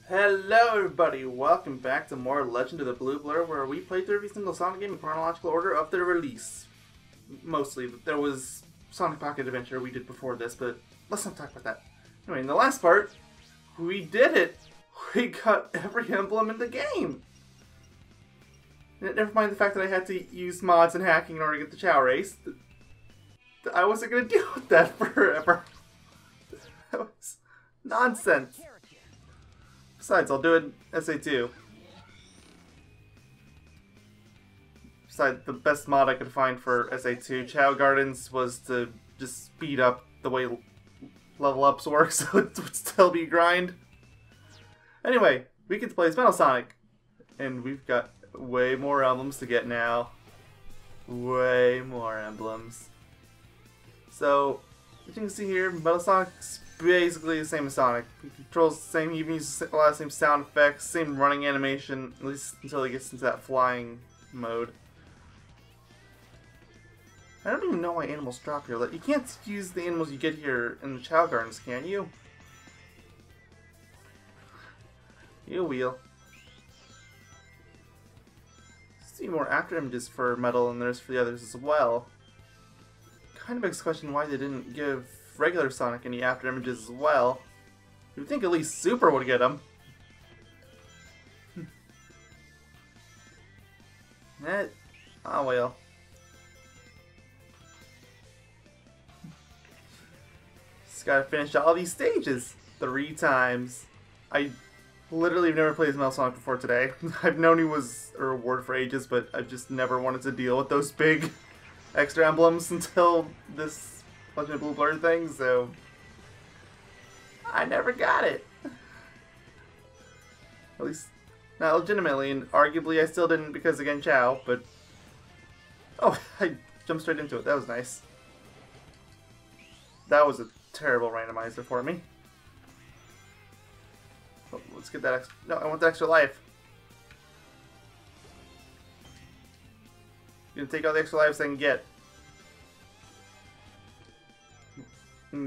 Hello everybody, welcome back to more Legend of the Blue Blur, where we play through every single Sonic game in chronological order of their release. Mostly. There was Sonic Pocket Adventure we did before this, but let's not talk about that. Anyway, in the last part, we did it! We got every emblem in the game! Never mind the fact that I had to use mods and hacking in order to get the Chow Race. I wasn't going to deal with that forever. That was nonsense. Besides, I'll do it SA2. Besides, the best mod I could find for SA2, Chow Gardens, was to just speed up the way level ups work, so it would still be grind. Anyway, we get to play as Metal Sonic, and we've got way more emblems to get now. Way more emblems. So, as you can see here, Metal Sonic's basically the same as Sonic. He controls the same, he even uses a lot of the same sound effects, same running animation, at least until he gets into that flying mode. I don't even know why animals drop here. Like, you can't use the animals you get here in the Chow Gardens, can you? You wheel. See more after images for Metal than there's for the others as well. Kind of begs the question why they didn't give regular Sonic any after images as well. You'd think at least Super would get them. Oh well. Just gotta finish all these stages 3 times. I literally have never played as Metal Sonic before today. I've known he was a reward for ages, but I've just never wanted to deal with those big extra emblems until this Legend of Blue Blur thing, so I never got it. At least not legitimately, and arguably I still didn't because again Chow, but oh, I jumped straight into it. That was nice. That was a terrible randomizer for me. Oh, let's get that extra. No, I want the extra life. Gonna take all the extra lives I can get.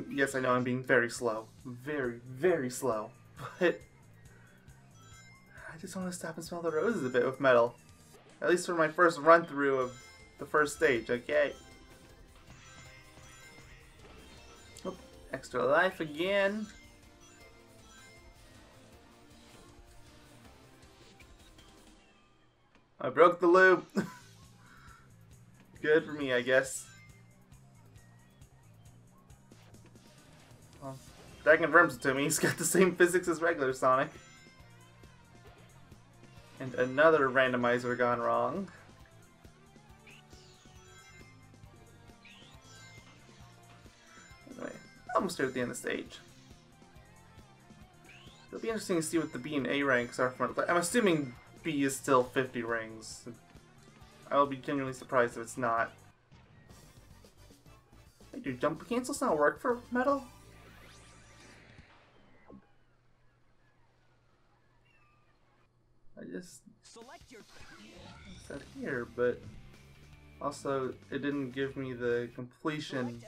Yes, I know I'm being very slow. Very, very slow. But I just want to stop and smell the roses a bit with Metal. At least for my first run through of the first stage, okay? Oh, extra life again. I broke the loop. Good for me, I guess. Well, that confirms it to me. He's got the same physics as regular Sonic. And another randomizer gone wrong. Anyway, almost here at the end of the stage. It'll be interesting to see what the B and A ranks are from. I'm assuming B is still 50 rings. I will be genuinely surprised if it's not. Hey, do jump cancels not work for Metal? I just said here, but also it didn't give me the completion.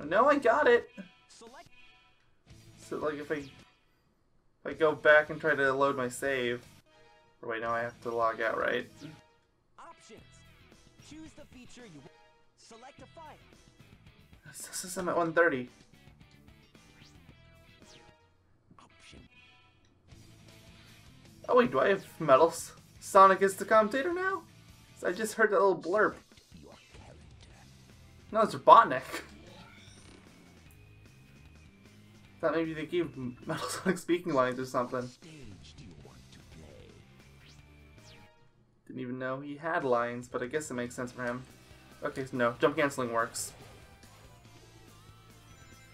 No, I got it. So like if I go back and try to load my save, or wait, no, I have to log out, right? Options. Choose the feature you want. Select a file. This is I'm at 130. Option. Oh wait, do I have medals? Sonic is the commentator now? So I just heard that little blurb. Your character. No, it's Robotnik. Thought maybe they gave Metal Sonic speaking lines or something. Stage do you want to play? Didn't even know he had lines, but I guess it makes sense for him. Okay, so no, jump canceling works.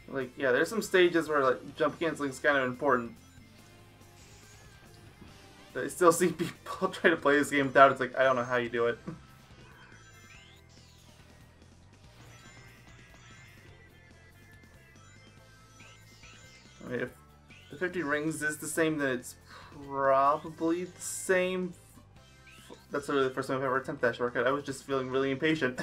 Like, yeah, there's some stages where like jump canceling is kind of important. But I still see people try to play this game without it. It's like, I don't know how you do it. I mean, if the 50 rings is the same, then it's probably the same. That's literally the first time I've ever attempted that shortcut. I was just feeling really impatient.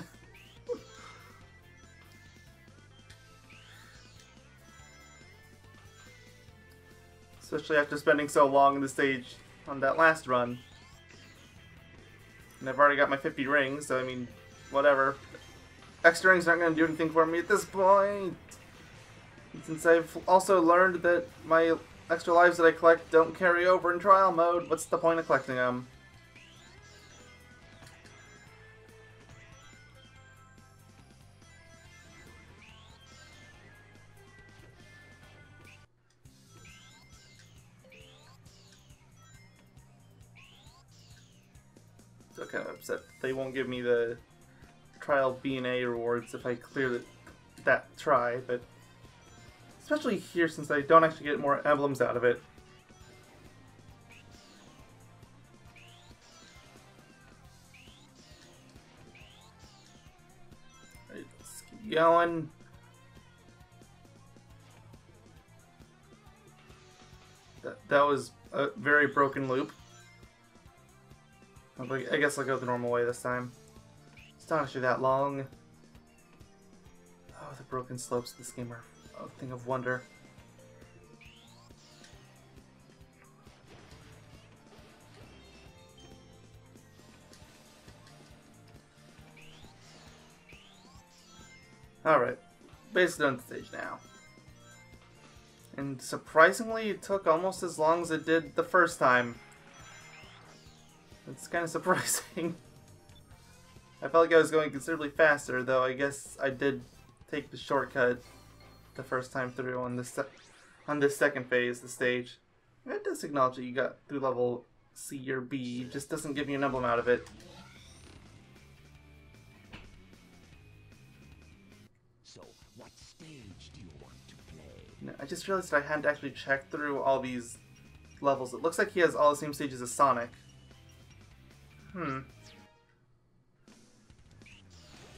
Especially after spending so long in the stage on that last run. And I've already got my 50 rings, so I mean, whatever. Extra rings aren't going to do anything for me at this point. And since I've also learned that my extra lives that I collect don't carry over in trial mode, what's the point of collecting them? So kind of upset they won't give me the trial B&A rewards if I clear that try, but especially here since I don't actually get more emblems out of it. Right, let's keep going. That was a very broken loop. I guess I'll go the normal way this time. It's not actually that long. Oh, the broken slopes of this game are a thing of wonder. Alright, basically on the stage now. And surprisingly, it took almost as long as it did the first time. It's kind of surprising. I felt like I was going considerably faster, though I guess I did take the shortcut the first time through on this second phase, the stage. It does acknowledge that you got through level C or B, it just doesn't give you an emblem out of it. So, what stage do you want to play? No, I just realized that I hadn't actually checked through all these levels. It looks like he has all the same stages as Sonic.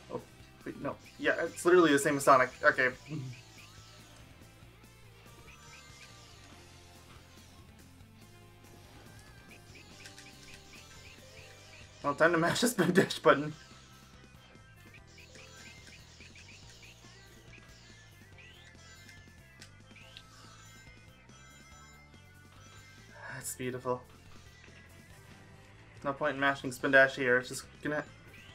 Oh, wait, no. Yeah, it's literally the same as Sonic. Okay. Well, time to mash the spin dash button. That's beautiful. No point in mashing spin dash here. It's just gonna,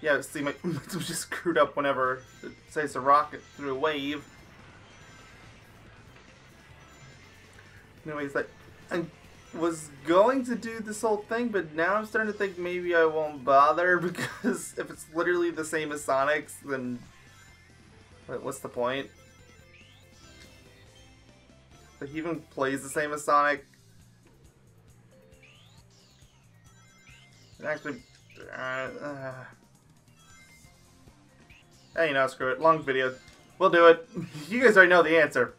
yeah. See, my it was just screwed up whenever it says a rocket through a wave. Anyways, like, I was going to do this whole thing, but now I'm starting to think maybe I won't bother because if it's literally the same as Sonic's, then what's the point? Like, he even plays the same as Sonic. Actually, hey, no, screw it. Long video. We'll do it. You guys already know the answer.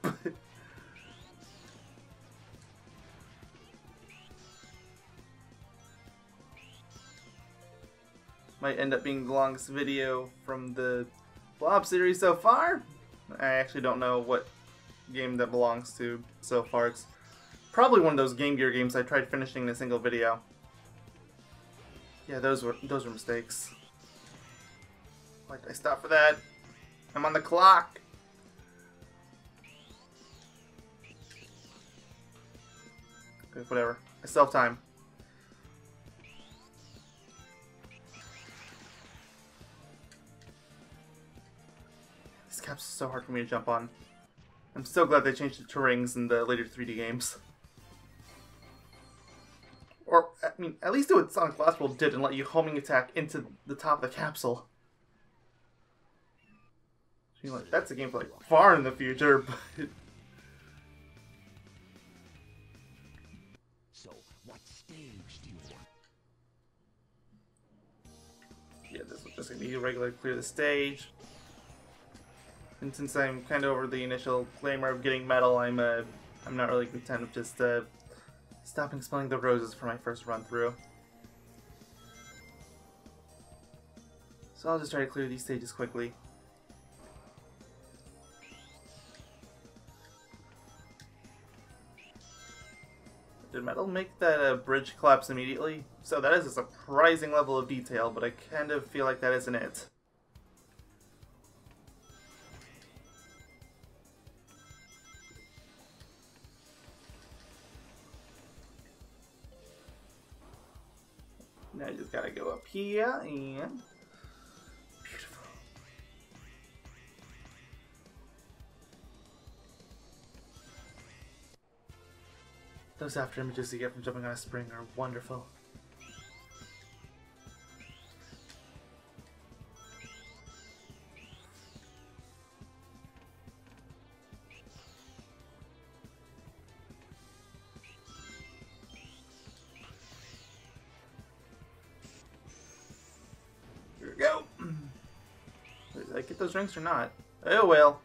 Might end up being the longest video from the Blob series so far. I actually don't know what game that belongs to so far. It's probably one of those Game Gear games I tried finishing in a single video. Yeah, those were mistakes. Why did I stop for that? I'm on the clock. Okay, whatever. I still have time. These caps are so hard for me to jump on. I'm so glad they changed it to rings in the later 3D games. Or, I mean, at least do what Sonic Last World did and let you homing attack into the top of the capsule. I mean, like, that's a game for, like, far in the future, but... So, what stage do you want? Yeah, this was just gonna be a regular clear the stage. And since I'm kind of over the initial glamour of getting medal, I'm not really content with just, stopping smelling the roses for my first run through. So I'll just try to clear these stages quickly. Did metal make that bridge collapse immediately? So that is a surprising level of detail, but I kind of feel like that isn't it. Now I just gotta go up here and... Beautiful. Those after images you get from jumping on a spring are wonderful. Here we go. Did I get those rings or not? Oh well.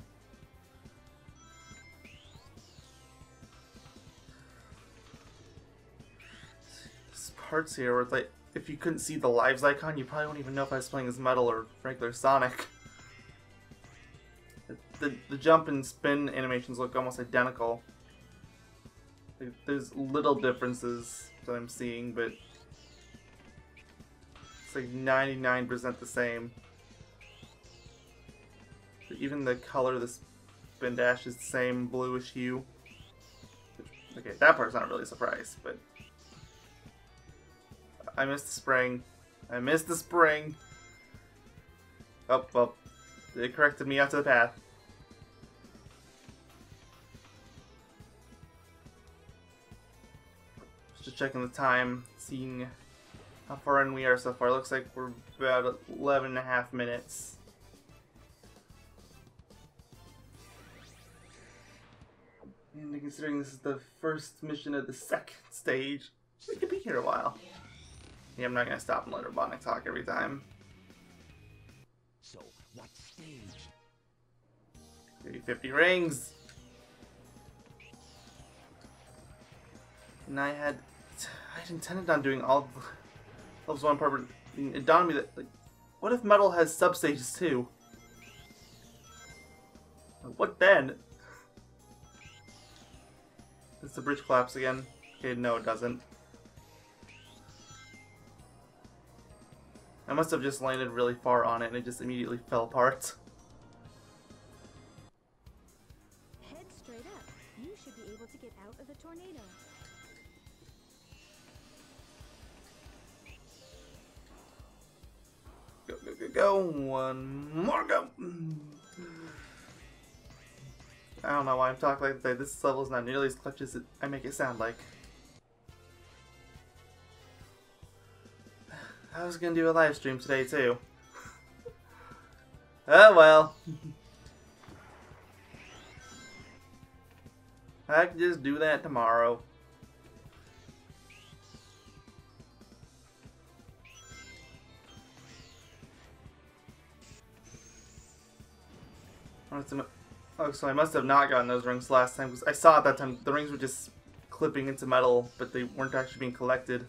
Parts here where it's like, if you couldn't see the lives icon, you probably wouldn't even know if I was playing as Metal or regular Sonic. The jump and spin animations look almost identical. Like, there's little differences that I'm seeing, but it's like 99% the same. But even the color of the spin dash is the same bluish hue. Okay, that part's not really a surprise, but I missed the spring. I missed the spring. Oh, well. It corrected me after the path. Just checking the time, seeing how far in we are so far. Looks like we're about 11.5 minutes. And considering this is the first mission of the second stage, we could be here a while. Yeah, I'm not gonna stop and let Robotnik talk every time. So, what stage? 50 rings! And I had intended on doing all the levels 1 part, but it dawned on me that, like, what if Metal has substages too? What then? Does the bridge collapse again? Okay, no it doesn't. I must have just landed really far on it and it just immediately fell apart. Head straight up. You should be able to get out of the tornado. Go, go, go, go. One more go. I don't know why I'm talking like that. This level is not nearly as clutch as I make it sound like. I was gonna do a live stream today too. Oh well. I can just do that tomorrow. Oh, so I must have not gotten those rings last time because I saw at that time the rings were just clipping into Metal, but they weren't actually being collected.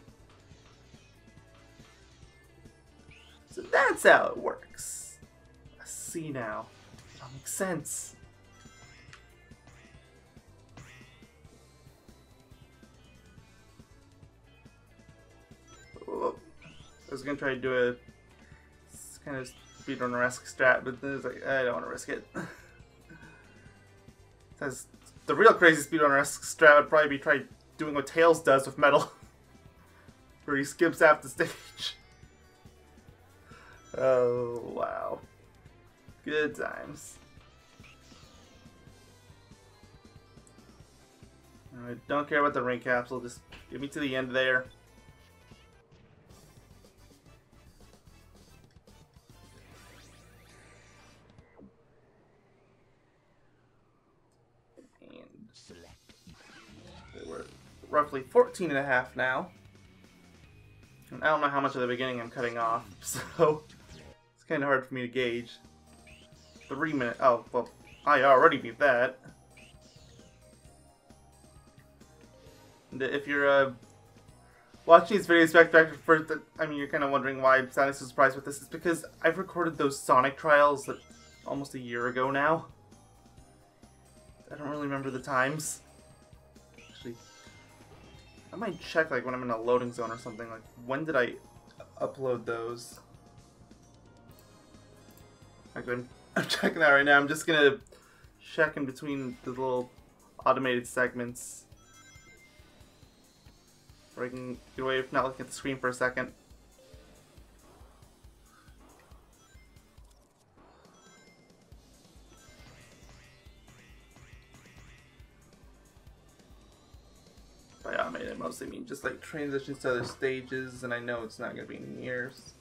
So that's how it works. I see now. It all makes sense. Oh, I was gonna try to do a kind of speedrunner-esque strat, but then it's like, I don't want to risk it. Because the real crazy speedrunner-esque strat would probably be try doing what Tails does with Metal, where he skips half the stage. Oh, wow. Good times. I don't care about the ring capsule, just get me to the end there. And we're roughly 14.5 now. And I don't know how much of the beginning I'm cutting off, so it's kind of hard for me to gauge. 3 minutes. Oh, well, I already beat that. And if you're watching these videos back first, I mean, you're kind of wondering why I'm so surprised with this. It's because I've recorded those Sonic trials almost a year ago now. I don't really remember the times. Actually, I might check like when I'm in a loading zone or something. Like, when did I upload those? I'm checking that right now. I'm just gonna check in between the little automated segments, so I can get away from not looking at the screen for a second. mean, I mostly mean just like transitions to other stages, and I know it's not going to be in years.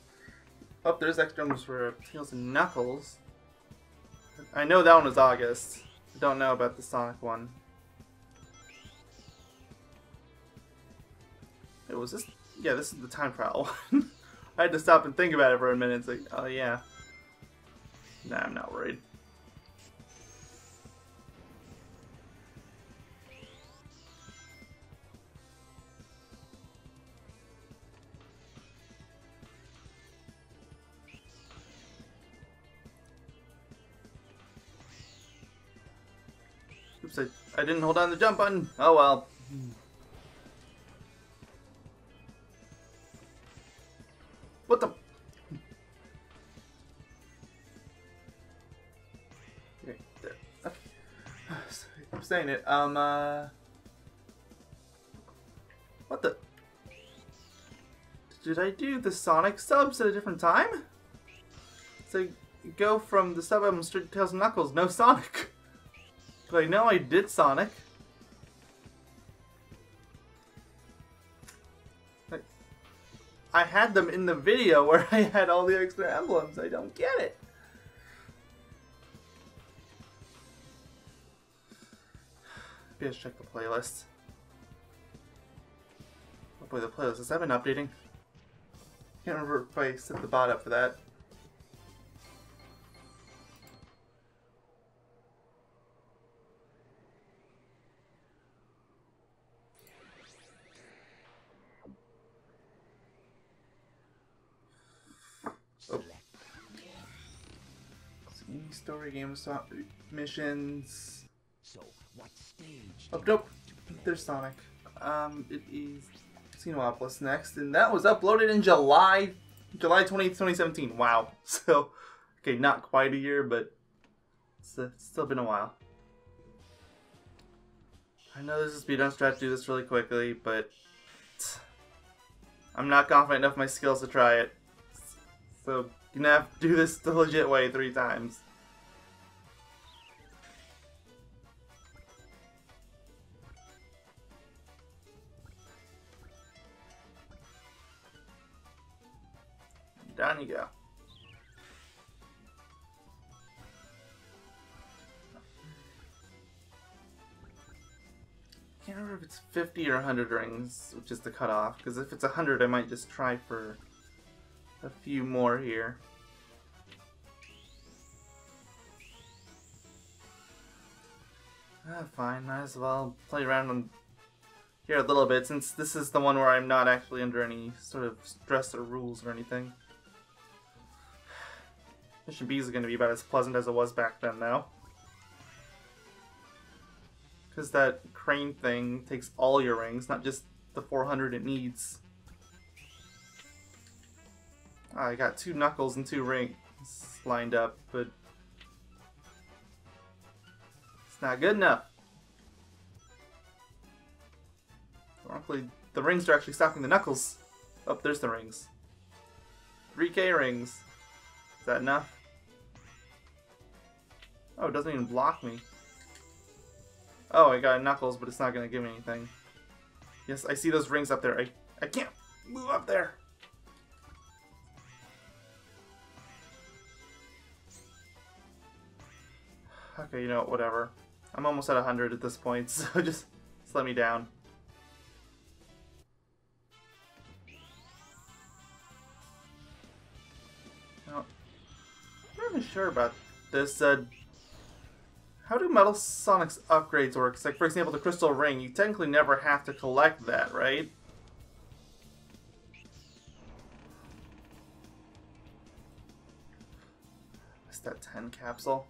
Oh, there's extra emblems for Tails and Knuckles. I know that one was August. I don't know about the Sonic one. It was this. Yeah, this is the time trial one. I had to stop and think about it for a minute. It's like, oh yeah. Nah, I'm not worried. Oops, I didn't hold on the jump button. Oh well. What the? Okay, there. Okay. I'm saying it. What the? Did I do the Sonic subs at a different time? So go from the sub album straight to Tails and Knuckles, no Sonic. But I know I did Sonic. I had them in the video where I had all the extra emblems. I don't get it. Maybe I should check the playlist. Oh boy, the playlist has been updating. Can't remember if I set the bot up for that. Oh. Story game missions. So, what stage? Oh, nope. There's Sonic. It is Xenopolis next, and that was uploaded in July 20th, 2017. Wow. So, okay, not quite a year, but it's still been a while. I know this is speedrun strat to do this really quickly, but I'm not confident enough in my skills to try it. So, you're gonna have to do this the legit way 3 times. Down you go. Can't remember if it's 50 or 100 rings, which is the cutoff. Because if it's 100, I might just try for a few more here. Ah, fine. Might as well play around on here a little bit, since this is the one where I'm not actually under any sort of stress or rules or anything. Mission B is going to be about as pleasant as it was back then, though. Because that crane thing takes all your rings, not just the 400 it needs. I got 2 Knuckles and 2 rings lined up, but it's not good enough. Luckily, the rings are actually stopping the Knuckles. Oh, there's the rings. 3K rings. Is that enough? Oh, it doesn't even block me. Oh, I got Knuckles, but it's not going to give me anything. Yes, I see those rings up there. I can't move up there. Okay, you know what, whatever. I'm almost at 100 at this point, so just let me down. Now, I'm not even sure about this. How do Metal Sonic's upgrades work? Like, for example, the Crystal Ring. You technically never have to collect that, right? Is that 10 capsule?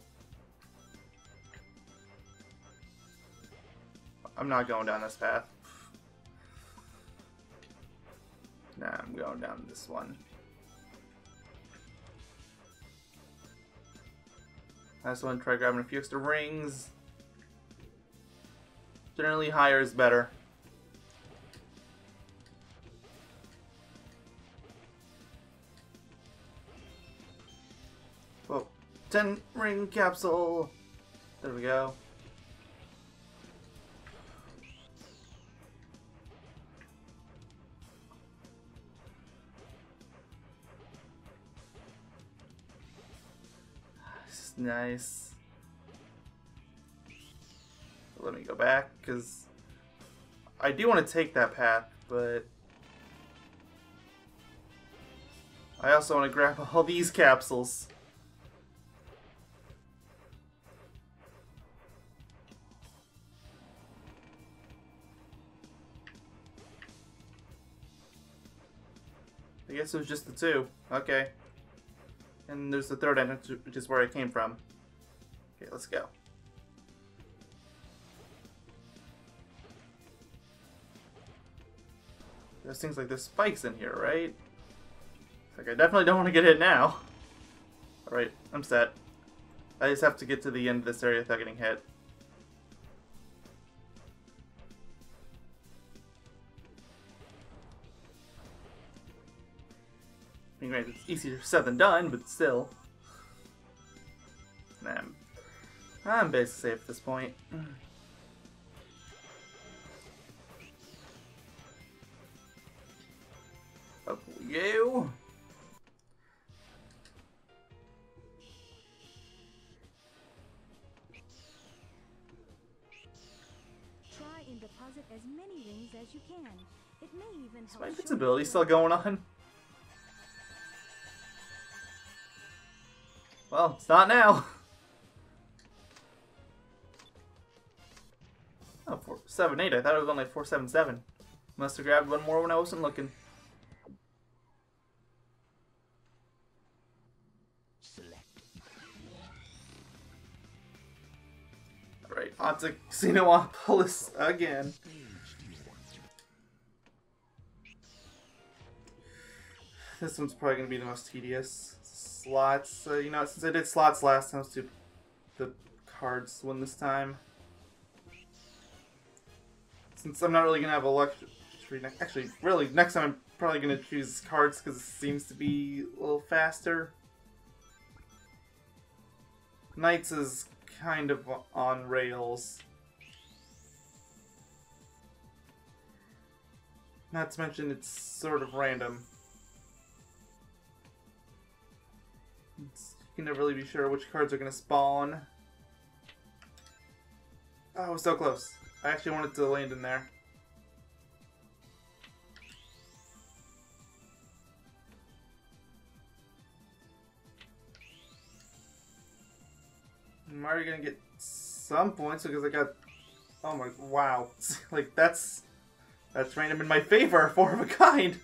I'm not going down this path. Nah, I'm going down this one. I just want to try grabbing a few extra rings. Generally, higher is better. Whoa. 10 ring capsule. There we go. Nice. Let me go back, because I do want to take that path, but I also want to grab all these capsules. I guess it was just the two. Okay. And there's the third entrance, which is where I came from. Okay, let's go. There's things like there's spikes in here, right? Like, I definitely don't want to get hit now. Alright, I'm set. I just have to get to the end of this area without getting hit. I mean, right, it's easier said than done, but still. I'm basically safe at this point. Up you! Try and deposit as many rings as you can. It may even Is help. my invincibility still going on? Well, it's not now. Oh, 478. I thought it was only 477. Must have grabbed one more when I wasn't looking. Alright, on to Xenopolis again. This one's probably going to be the most tedious. Slots, you know, since I did slots last time, let's do the cards one this time. Since I'm not really going to have a luxury, actually, really, next time I'm probably going to choose cards because it seems to be a little faster. Knights is kind of on rails. Not to mention it's sort of random. You can never really be sure which cards are going to spawn. Oh, so close. I actually wanted to land in there. I'm already going to get some points because I got... Oh my... Wow. Like, that's random in my favor. 4 of a kind.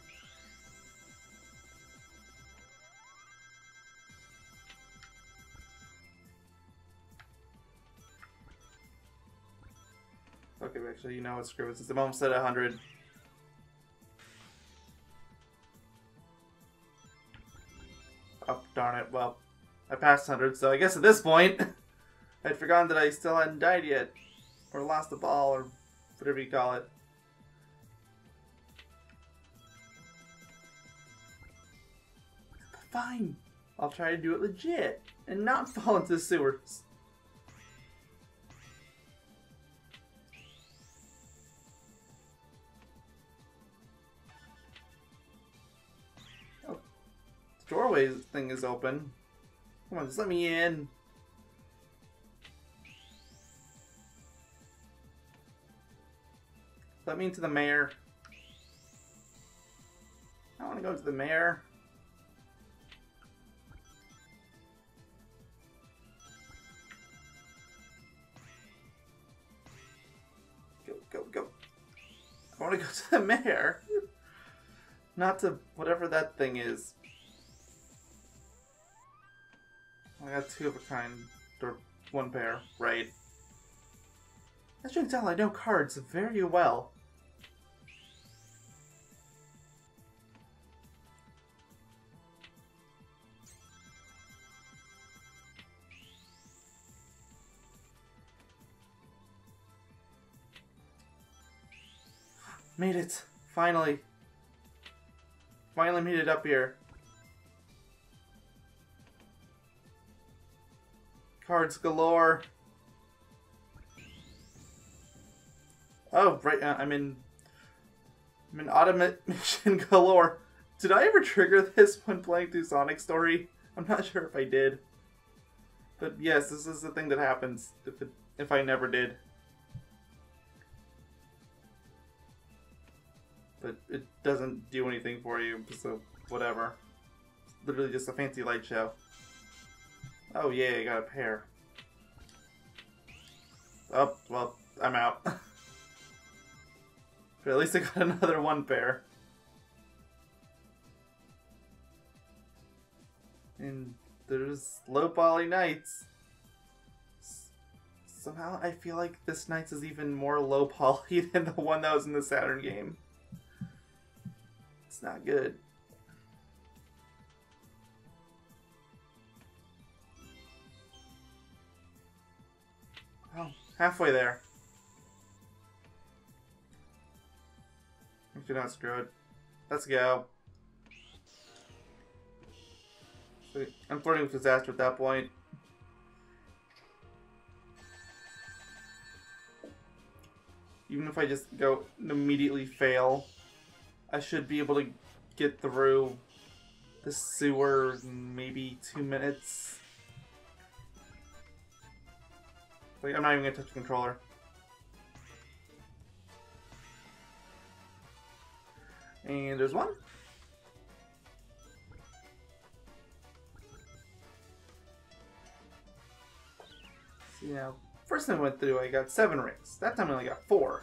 Okay, actually, you know what? Screw it. Since I'm almost at 100. Oh, darn it. Well, I passed 100, so I guess at this point, I'd forgotten that I still hadn't died yet. Or lost the ball, or whatever you call it. Fine. I'll try to do it legit, and not fall into the sewers. Doorway thing is open. Come on, just let me in. Let me into the mayor. I want to go to the mayor. Go, go, go. I want to go to the mayor. Not to whatever that thing is. I got 2 of a kind, or 1 pair, right? As you can tell, I know cards very well. Made it! Finally! Finally made it up here. Cards galore. Oh, right. I'm in automation galore. Did I ever trigger this when playing through Sonic Story? I'm not sure if I did. But yes, this is the thing that happens if I never did. But it doesn't do anything for you, so whatever. It's literally just a fancy light show. Oh yeah, I got a pair. Oh, well, I'm out. But at least I got another one pair. And there's low poly Knights. Somehow I feel like this Knights is even more low poly than the one that was in the Saturn game. It's not good. Oh, halfway there. If you're not screwed. Let's go. I'm flirting with disaster at that point. Even if I just go and immediately fail, I should be able to get through the sewer in maybe 2 minutes. Like, I'm not even gonna touch the controller. And there's one. See now, first time I went through, I got 7 rings. That time I only got 4.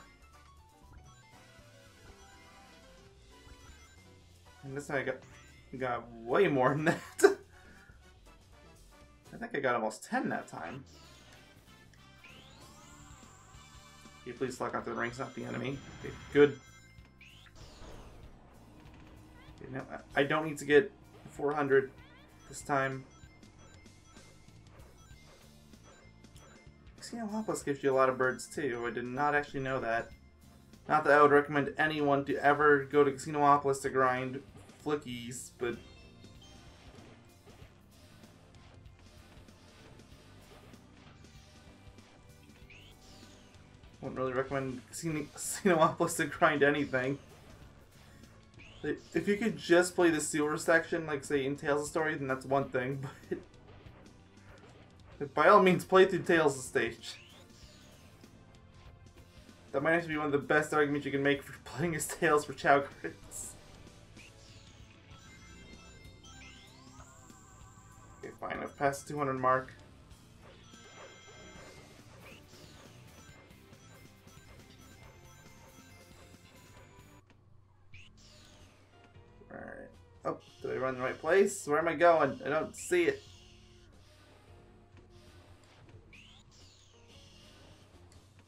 And this time I got way more than that. I think I got almost 10 that time. Can you please lock out the rings, not the enemy? Okay, good. Okay, now I don't need to get 400 this time. Xenopolis gives you a lot of birds too. I did not actually know that. Not that I would recommend anyone to ever go to Xenopolis to grind flickies, but wouldn't really recommend Xenopolis to grind anything. If you could just play the sewer section, like say in Tales of Story, then that's one thing, but by all means play through Tales of Stage. That might actually be one of the best arguments you can make for playing as Tales for Chow Gardens. Okay, fine, I've passed the 200 mark. Alright. Oh, did I run the right place? Where am I going? I don't see it.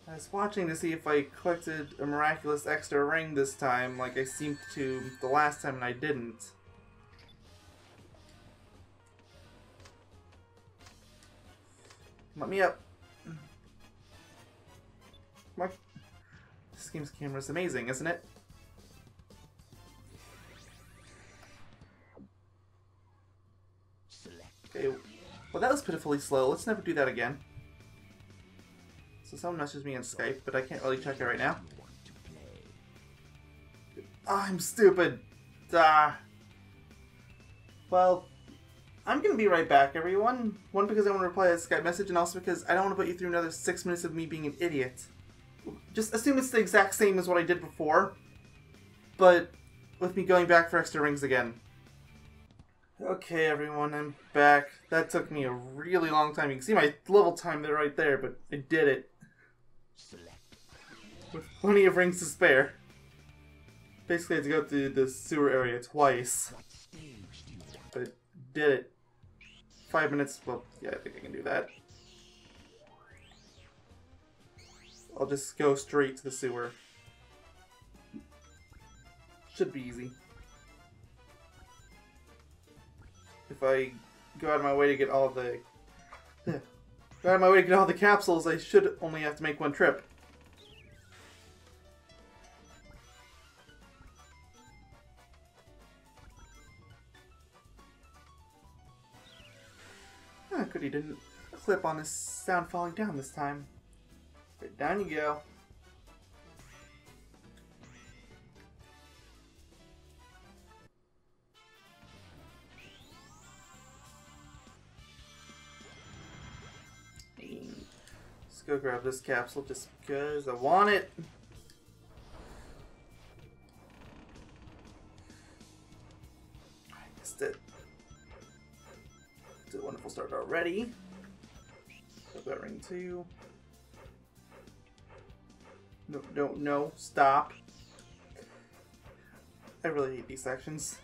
I was watching to see if I collected a miraculous extra ring this time, like I seemed to the last time, and I didn't. Let me up. Come on. This game's camera is amazing, isn't it? Okay, well that was pitifully slow. Let's never do that again. So someone messaged me on Skype, but I can't really check it right now. Oh, I'm stupid. Ah. Well, I'm gonna be right back, everyone. One, because I want to reply to a Skype message, and also because I don't want to put you through another 6 minutes of me being an idiot. Just assume it's the exact same as what I did before, but with me going back for extra rings again. Okay, everyone, I'm back. That took me a really long time. You can see my level time there right there, but I did it. With plenty of rings to spare. Basically, I had to go through the sewer area twice. But did it. 5 minutes. Well, yeah, I think I can do that. I'll just go straight to the sewer. Should be easy. If I go out of my way to get all the... go out of my way to get all the capsules, I should only have to make one trip. Good he didn't clip on his sound falling down this time. But down you go. go grab this capsule just because I want it. I missed it. It's a wonderful start already. Got that ring too. No, no, no, stop. I really hate these sections.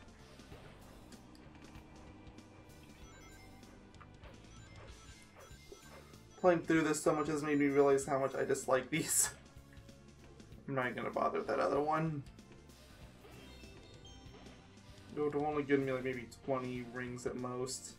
Playing through this so much has made me realize how much I dislike these. I'm not gonna bother with that other one. It would have only given me like maybe 20 rings at most.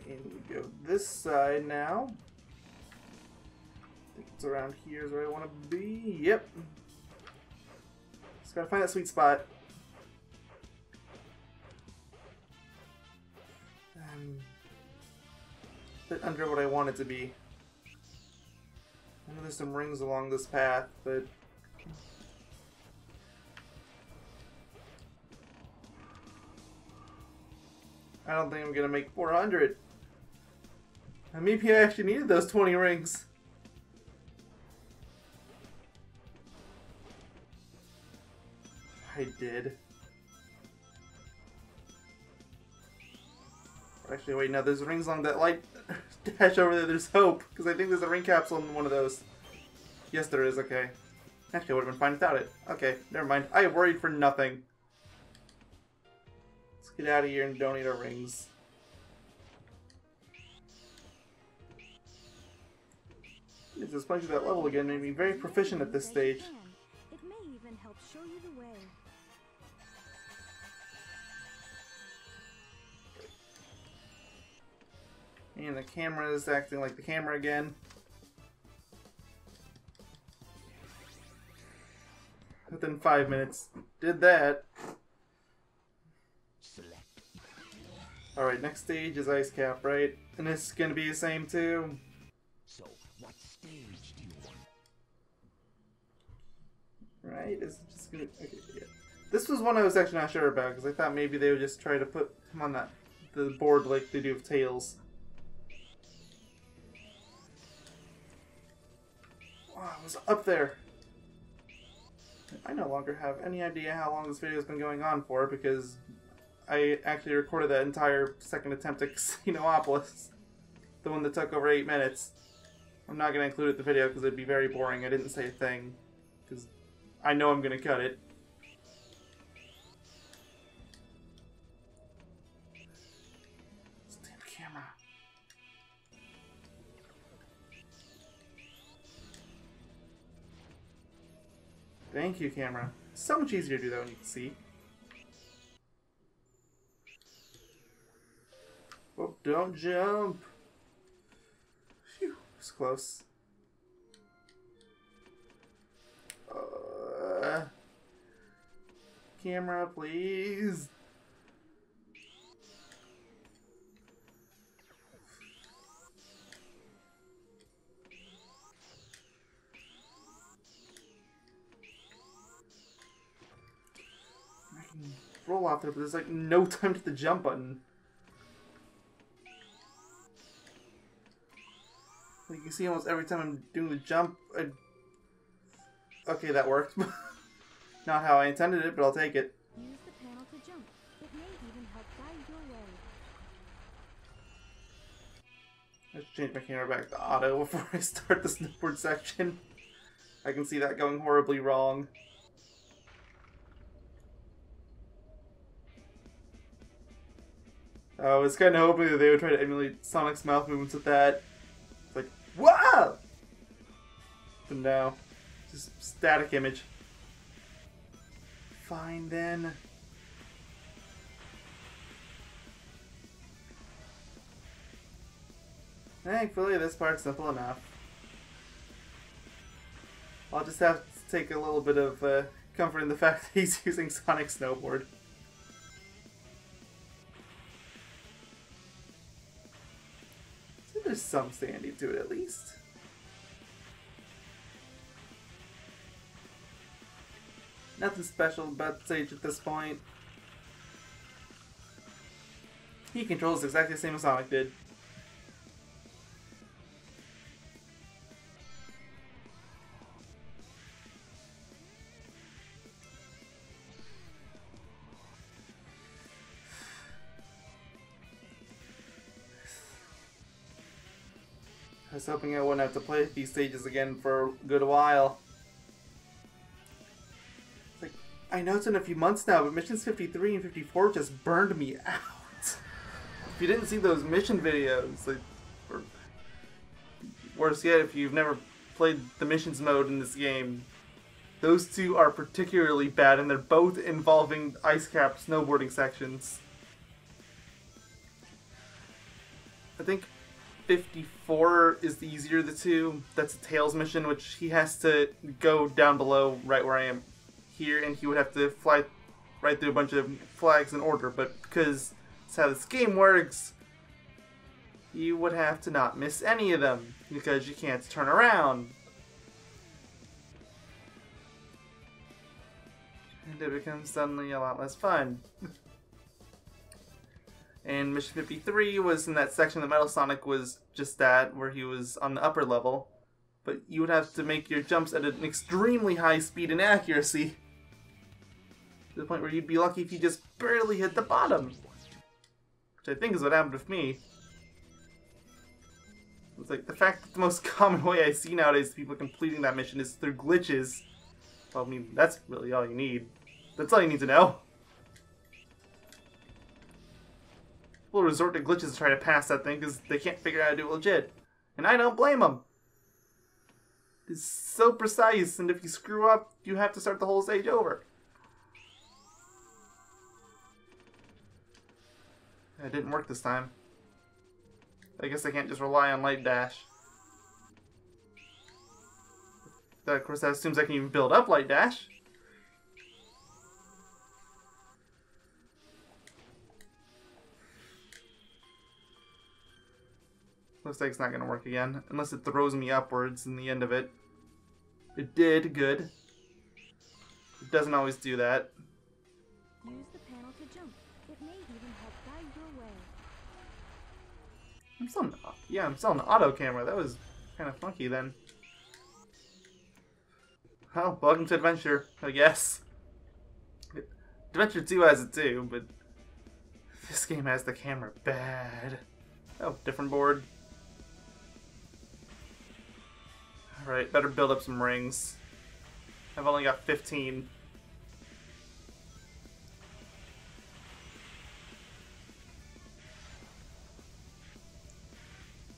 And we go this side now. I think it's around here is where I want to be. Yep. Just gotta find that sweet spot. A bit under what I want it to be. I know there's some rings along this path, but I don't think I'm gonna make 400. And maybe I actually needed those 20 rings. I did. Actually, wait, no, there's rings along that light dash over there. There's hope, because I think there's a ring capsule in one of those. Yes, there is, okay. Actually, I would have been fine without it. Okay, never mind. I worried for nothing. Let's get out of here and donate our rings. Just playing through that level again made me very proficient at this stage. It may even help show you the way. And the camera is acting like the camera again. Within 5 minutes. Did that. Alright, next stage is Ice Cap, right? And this is gonna be the same too. So, what stage do you want? Right? Is it just gonna... Okay, yeah. This was one I was actually not sure about, because I thought maybe they would just try to put him on the board like they do with Tails. Wow, it was up there. I no longer have any idea how long this video has been going on for, because I actually recorded that entire second attempt at Casinopolis. The one that took over 8 minutes. I'm not going to include it in the video because it'd be very boring. I didn't say a thing, because I know I'm going to cut it. This damn camera. Thank you, camera. So much easier to do that when you can see. Oh, don't jump! Phew, it's close. Camera, please. I can roll off there, but there's like no time to the jump button. You can see almost every time I'm doing the jump, okay, that worked. Not how I intended it, but I'll take it. Use the panel to jump. It may even help guide your way. Let's change my camera back to auto before I start the snowboard section. I can see that going horribly wrong. I was kind of hoping that they would try to emulate Sonic's mouth movements with that. It's like, wow! But no. Just static image. Fine then. Thankfully, this part's simple enough. I'll just have to take a little bit of comfort in the fact that he's using Sonic's snowboard. So there's some standing to it at least. Nothing special about Sage at this point. He controls exactly the same as Sonic did. I was hoping I wouldn't have to play these stages again for a good while. It's like, I know it's in a few months now, but missions 53 and 54 just burned me out. If you didn't see those mission videos, like, or worse yet, if you've never played the missions mode in this game, those two are particularly bad, and they're both involving ice cap snowboarding sections. I think 54 is the easier of the two. That's a Tails mission, which he has to go down below right where I am here, and he would have to fly right through a bunch of flags in order, but because that's how this game works, you would have to not miss any of them, because you can't turn around. And it becomes suddenly a lot less fun. And Mission 53 was in that section that Metal Sonic was just at, where he was on the upper level. But you would have to make your jumps at an extremely high speed and accuracy. To the point where you'd be lucky if you just barely hit the bottom. Which I think is what happened with me. It's like, the fact that the most common way I see nowadays of people completing that mission is through glitches. Well, I mean, that's really all you need. That's all you need to know. People resort to glitches to try to pass that thing because they can't figure out how to do it legit. And I don't blame them. It's so precise, and if you screw up, you have to start the whole stage over. It didn't work this time. I guess I can't just rely on light dash. That, of course, that assumes I can even build up light dash. Looks like it's not going to work again, unless it throws me upwards in the end of it. It did, good. It doesn't always do that. Use the panel to jump. It may even help guide your way. I'm still on the auto camera. That was kind of funky then. Well, welcome to Adventure, I guess. Adventure 2 has it too, but this game has the camera bad. Oh, different board. Alright, better build up some rings. I've only got 15.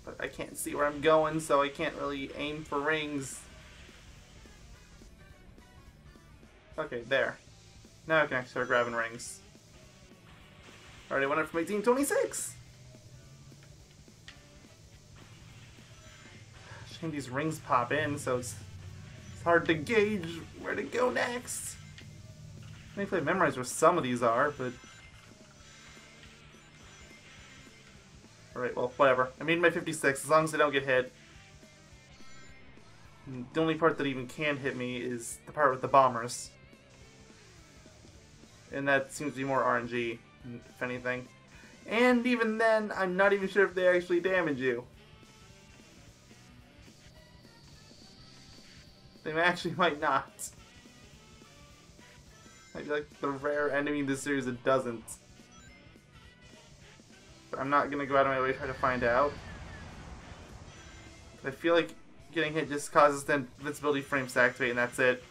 But I can't see where I'm going, so I can't really aim for rings. Okay, there. Now I can actually start grabbing rings. Already went up from 18 to 26! Shame these rings pop in, so it's hard to gauge where to go next. Thankfully I've memorized where some of these are, but... Alright, well, whatever. I made my 56, as long as I don't get hit. And the only part that even can hit me is the part with the bombers. And that seems to be more RNG, if anything. And even then, I'm not even sure if they actually damage you. They actually might not. Might be like the rare enemy in this series that doesn't. But I'm not gonna go out of my way to try to find out. I feel like getting hit just causes the invincibility frames to activate, and that's it.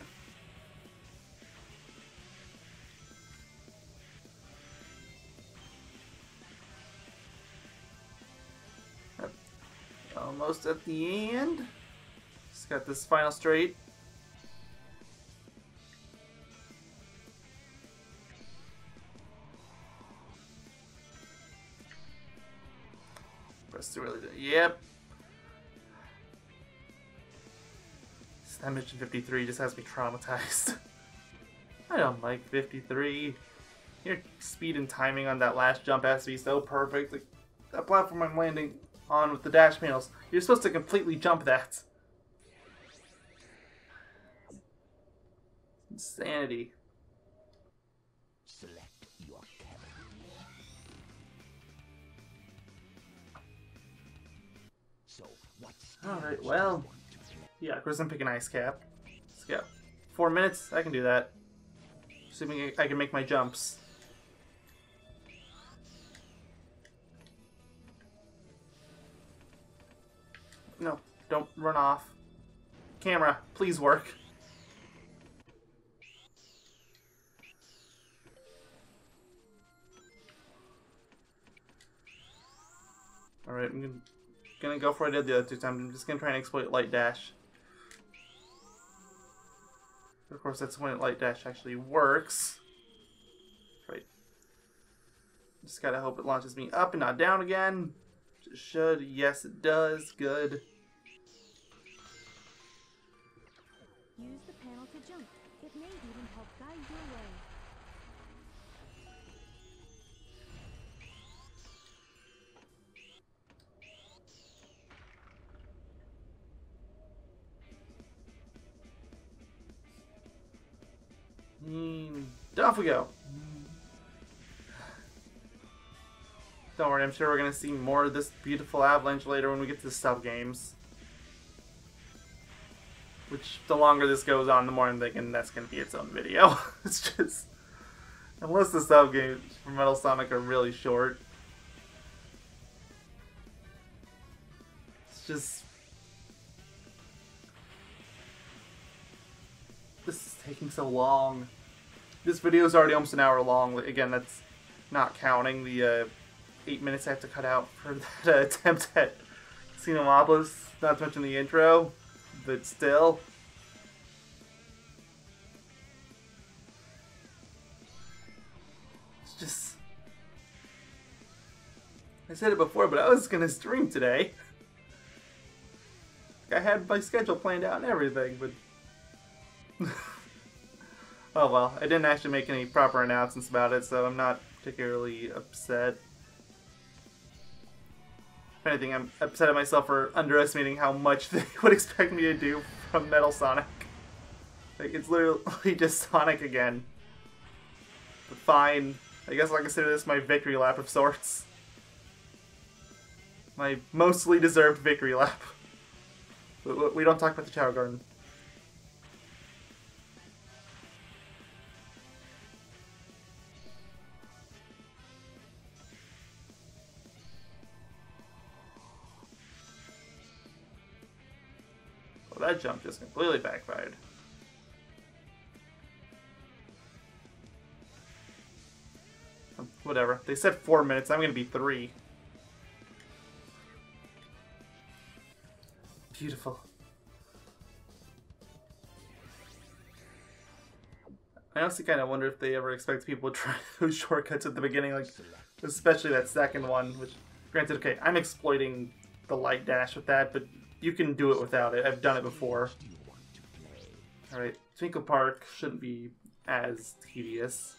Almost at the end. Just got this final straight. Press too early. Yep. That mission 53 just has me traumatized. I don't like 53. Your speed and timing on that last jump has to be so perfect. Like, that platform I'm landing on with the dash panels, you're supposed to completely jump that. Insanity. So, what's Alright, well. Yeah, of course I'm picking Ice Cap. Let's go. 4 minutes? I can do that. Assuming I can make my jumps. No, don't run off. Camera, please work. Alright, I'm gonna go for what I did the other 2 times. I'm just gonna try and exploit Light Dash. Of course, that's when Light Dash actually works. Right. Just gotta hope it launches me up and not down again. It should. Yes, it does. Good. Use the panel to jump. It may even help guide your way. Off we go. Don't worry, I'm sure we're gonna see more of this beautiful avalanche later when we get to the sub games. Which, the longer this goes on, the more I'm thinking that's gonna be its own video. It's just... Unless the sub games for Metal Sonic are really short. It's just... This is taking so long. This video is already almost an hour long. Again, that's not counting the 8 minutes I have to cut out for that attempt at Xenomopolis, not to mention the intro, but still. It's just... I said it before, but I was going to stream today. I had my schedule planned out and everything, but... Oh well, I didn't actually make any proper announcements about it, so I'm not particularly upset. If anything, I'm upset at myself for underestimating how much they would expect me to do from Metal Sonic. Like, it's literally just Sonic again. But fine. I guess I'll consider this my victory lap of sorts. My mostly deserved victory lap. But we don't talk about the Chow Garden. That jump just completely backfired. Whatever. They said 4 minutes. I'm gonna be 3. Beautiful. I honestly kind of wonder if they ever expect people to try those shortcuts at the beginning, like especially that second one. Which, granted, okay, I'm exploiting the light dash with that, but you can do it without it. I've done it before. Alright, Twinkle Park shouldn't be as tedious.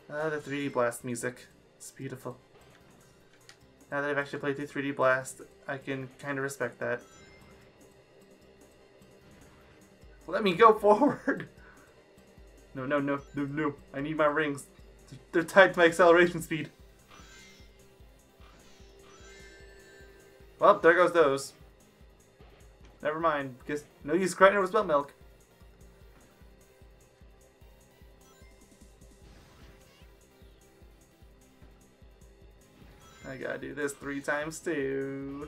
The 3D Blast music. It's beautiful. Now that I've actually played through 3D Blast, I can kind of respect that. Let me go forward! No, no, no, no, no. I need my rings. They're tied to my acceleration speed. Well, there goes those. Never mind, because no use crying over spilt milk. I gotta do this 3 times too.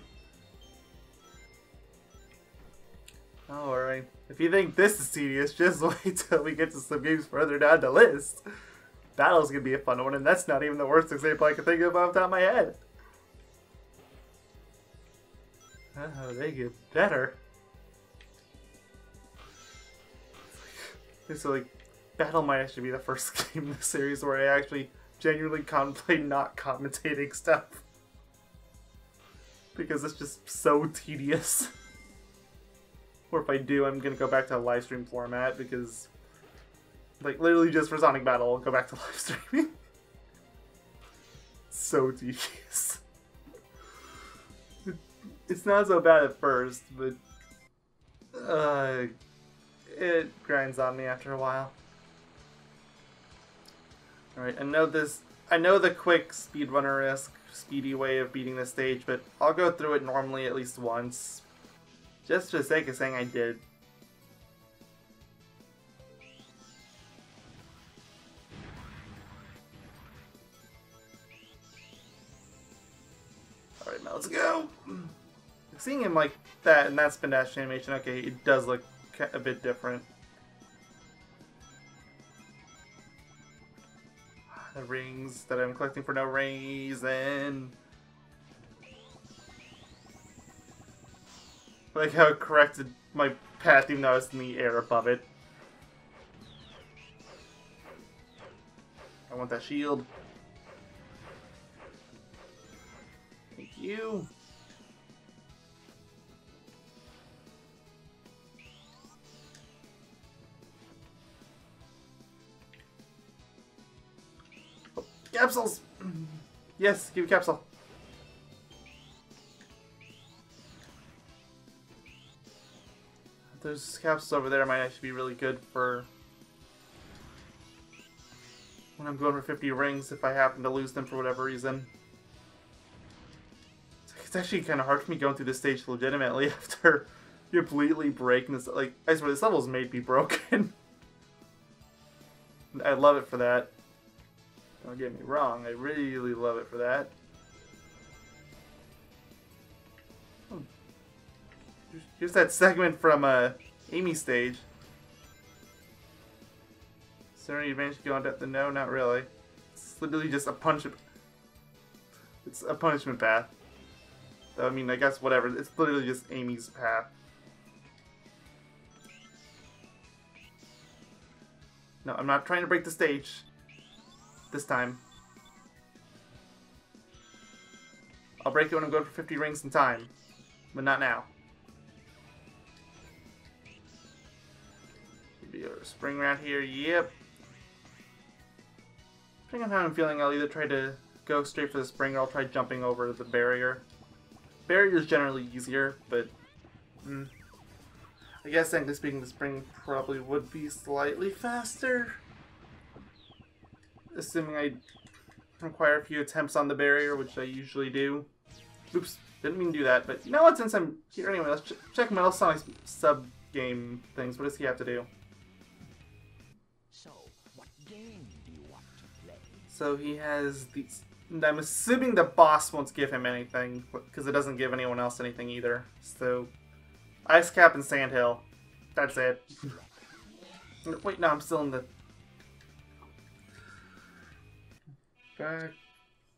Alright. If you think this is tedious, just wait till we get to some games further down the list. Battle's gonna be a fun one, and that's not even the worst example I can think of off the top of my head. Oh, they get better. So, like, Battle might actually be the first game in the series where I actually genuinely contemplate not commentating stuff. Because it's just so tedious. Or if I do, I'm gonna go back to a live stream format because, like, literally just for Sonic Battle, I'll go back to live streaming. So tedious. It's not so bad at first, but It grinds on me after a while. Alright, I know the quick speedrunner-esque, speedy way of beating this stage, but I'll go through it normally at least once. Just for the sake of saying I did. Alright, now let's go! Seeing him like that, and that spin dash animation, okay, it does look a bit different. The rings that I'm collecting for no reason. I like how it corrected my path even though I was in the air above it. I want that shield. Thank you. Capsules! Yes, give me capsule. Those capsules over there might actually be really good for when I'm going for 50 rings if I happen to lose them for whatever reason. It's actually kind of hard for me going through this stage legitimately after completely breaking this. Like, I swear, this level's made me broken. I love it for that. Don't get me wrong, I really love it for that. Here's that segment from Amy's stage. Is there any advantage going down the no? Not really. It's literally just a punishment. It's a punishment path. I mean, I guess whatever. It's literally just Amy's path. No, I'm not trying to break the stage. This time. I'll break it when I'm going for 50 rings in time. But not now. Maybe a spring around here. Yep. Depending on how I'm feeling, I'll either try to go straight for the spring or I'll try jumping over the barrier. Barrier is generally easier, but I guess technically speaking, the spring probably would be slightly faster. Assuming I require a few attempts on the barrier, which I usually do. Oops, didn't mean to do that, but you know what, since I'm here anyway, let's check Metal Sonic's sub-game things. What does he have to do? So, what game do you want to play? So he has these... And I'm assuming the boss won't give him anything, because it doesn't give anyone else anything either. So, Ice Cap and Sandhill. That's it. Wait, no, I'm still in the...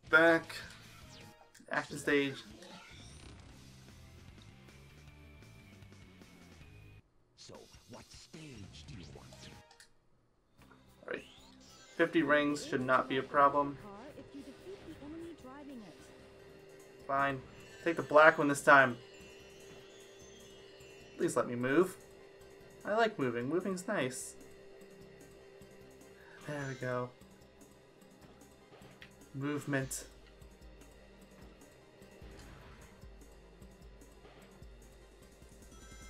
Back. Action stage. So, what stage do you want? Alright. 50 rings should not be a problem. If you defeat the enemy driving it. Fine. Take the black one this time. Please let me move. I like moving. Moving's nice. There we go. Movement.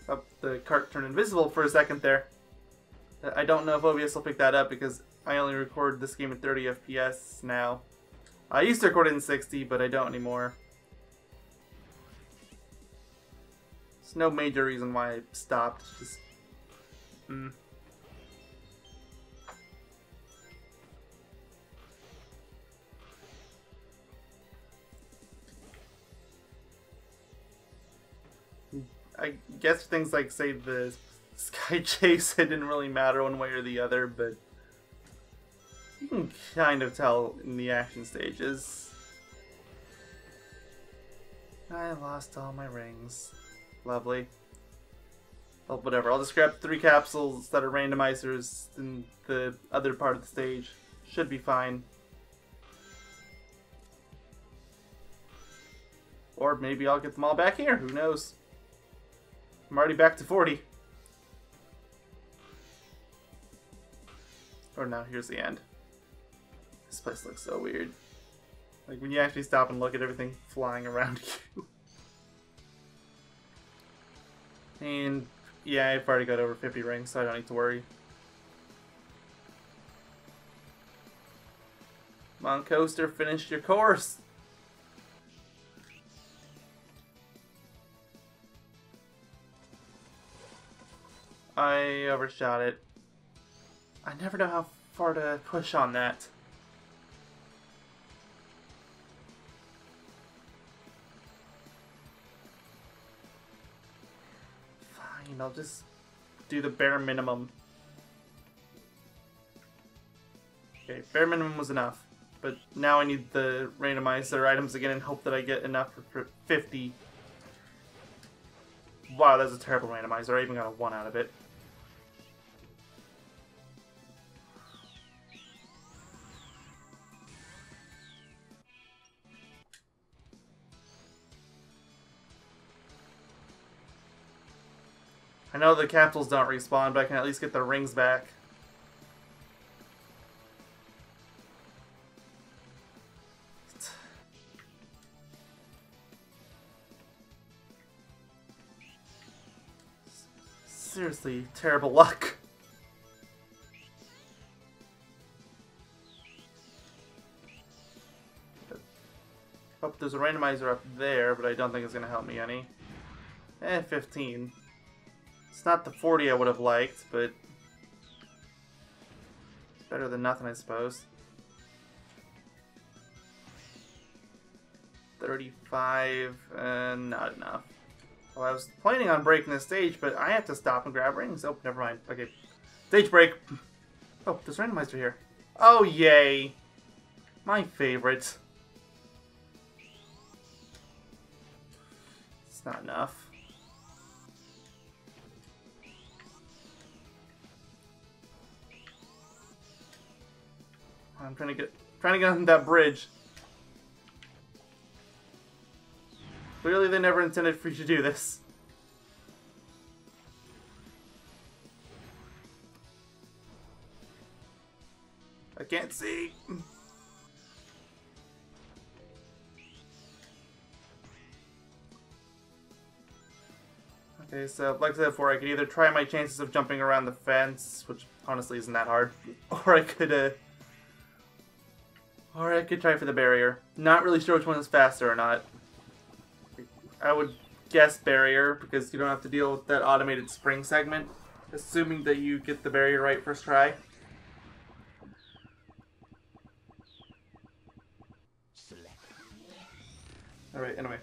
Oh, the cart turned invisible for a second there. I don't know if OBS will pick that up because I only record this game at 30 FPS now. I used to record it in 60, but I don't anymore. There's no major reason why I stopped. Just... I guess things like, say, the Sky Chase, it didn't really matter one way or the other, but you can kind of tell in the action stages. I lost all my rings. Lovely. Well, whatever. I'll just grab 3 capsules that are randomizers in the other part of the stage. Should be fine. Or maybe I'll get them all back here. Who knows? I'm already back to 40. Or no, here's the end. This place looks so weird. Like when you actually stop and look at everything flying around you. And Yeah, I've already got over 50 rings, so I don't need to worry. Come on, Coaster, finish your course! I overshot it. I never know how far to push on that. Fine, I'll just do the bare minimum. Okay, bare minimum was enough. But now I need the randomizer items again and hope that I get enough for 50. Wow, that's a terrible randomizer. I even got a 1 out of it. I know the capsules don't respawn, but I can at least get the rings back. Seriously, terrible luck. Oh, there's a randomizer up there, but I don't think it's going to help me any. 15. It's not the 40 I would have liked, but it's better than nothing, I suppose. 35, not enough. Well, I was planning on breaking the stage, but I have to stop and grab rings. Oh, never mind. Okay. Stage break. Oh, there's randomizer here. Oh, yay. My favorite. It's not enough. I'm trying to get on that bridge. Clearly they never intended for you to do this. I can't see. Okay, so like I said before, I could either try my chances of jumping around the fence, which honestly isn't that hard, or I could try for the barrier. Not really sure which one is faster or not. I would guess barrier, because you don't have to deal with that automated spring segment, assuming that you get the barrier right first try. Alright, anyway.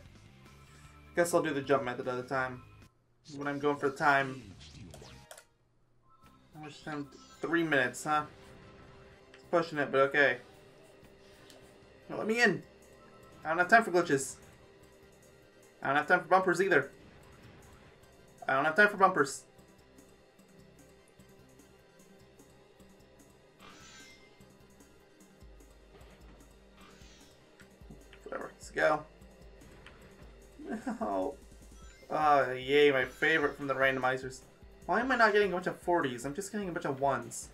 Guess I'll do the jump method at a time. When I'm going for the time... How much time? 3 minutes, huh? It's pushing it, but okay. Now let me in! I don't have time for glitches. I don't have time for bumpers either. I don't have time for bumpers. Whatever, let's go. No. Oh, yay, my favorite from the randomizers. Why am I not getting a bunch of 40s? I'm just getting a bunch of 1s.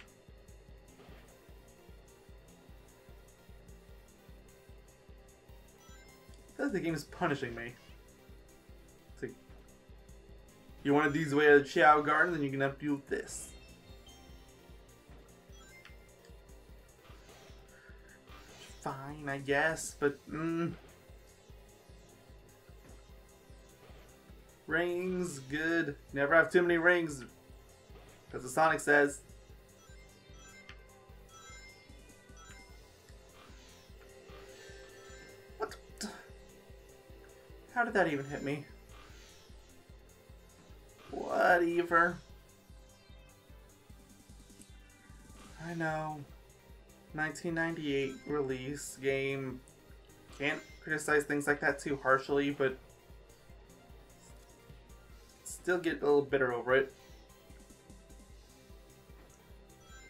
I feel like the game is punishing me. It's like, you wanted these way of the Chow Garden, then you're gonna have to deal with this. Fine, I guess, but rings, good. Never have too many rings, as the Sonic says. What? How did that even hit me? Whatever. I know. 1998 release game. Can't criticize things like that too harshly, but still get a little bitter over it.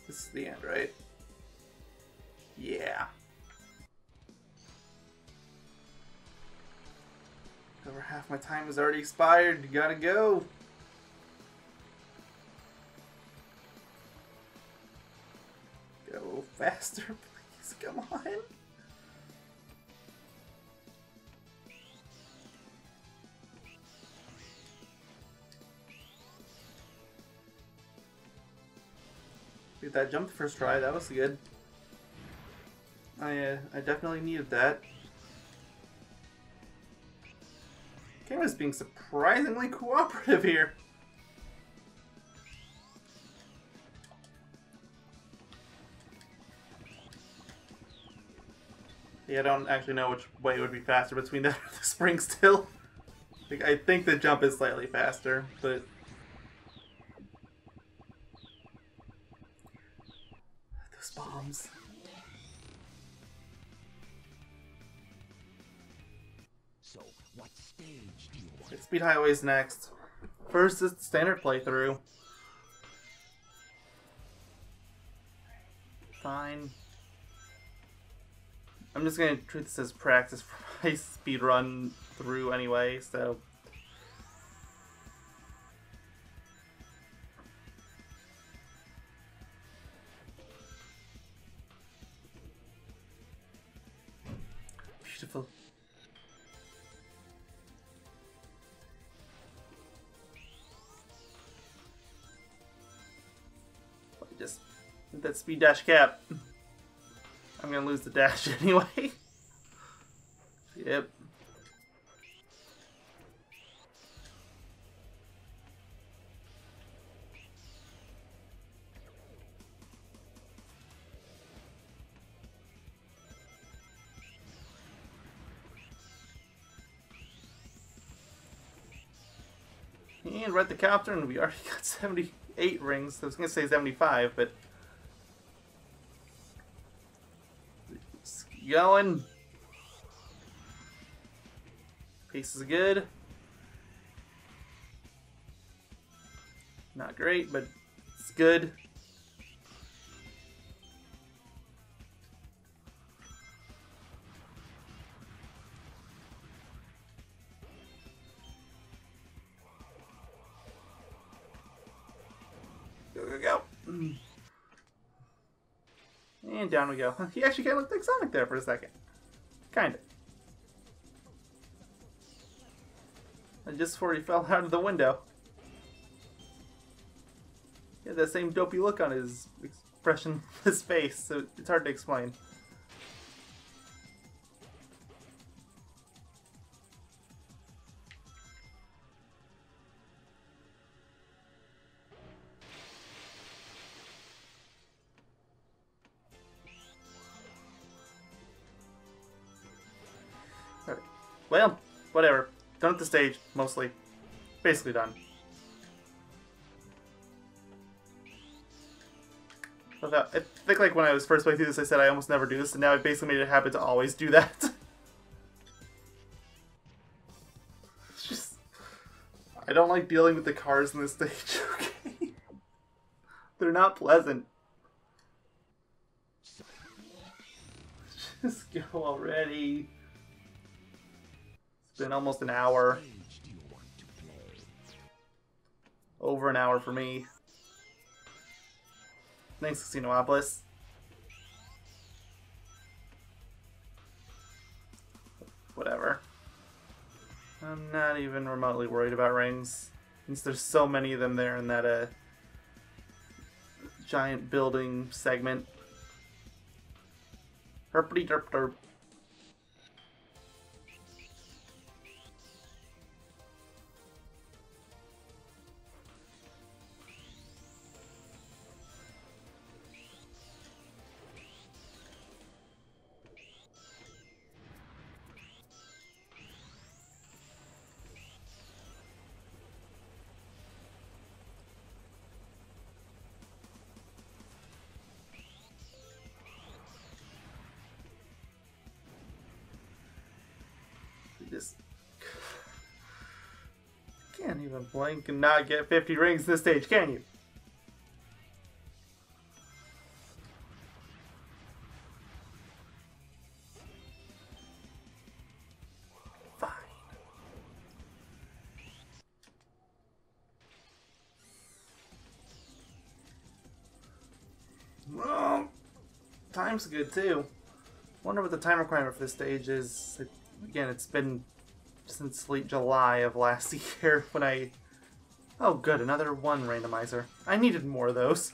This is the end, right? Yeah. Over half my time has already expired. You gotta go. Go faster, please. Come on. Get that jump the first try. That was good. I definitely needed that. Camera's being surprisingly cooperative here. Yeah, I don't actually know which way would be faster between that and the spring still. Like, I think the jump is slightly faster, but... Those bombs. So, what stage do you want? Speed Highway's next. First is standard playthrough. Fine. I'm just gonna treat this as practice for my speed run through anyway, so. Beautiful. Just that speed dash cap. I'm gonna lose the dash anyway. Yep. And we're at the counter, and we already got 78 rings. I was gonna say 75, but let's keep going. Pace is good. Not great, but it's good. Go, go, go. And down we go. He actually kind of looked like Sonic there for a second. Kind of. And just before he fell out of the window. He had that same dopey look on his expression, his face, so it's hard to explain. Alright. Well, whatever. Done at the stage, mostly. Basically done. I think like when I was first playing through this, I said I almost never do this, and now I've basically made it a habit to always do that. It's just... I don't like dealing with the cars in this stage, okay? They're not pleasant. Just go already. It's been almost an hour. Over an hour for me. Thanks, Casinopolis. Whatever. I'm not even remotely worried about rings, since there's so many of them there in that giant building segment. Herpity derp derp. Just can't even blink and not get 50 rings this stage, can you? Fine. Well, time's good too. Wonder what the time requirement for this stage is. Again, it's been since late July of last year when I... Oh good, another one randomizer. I needed more of those.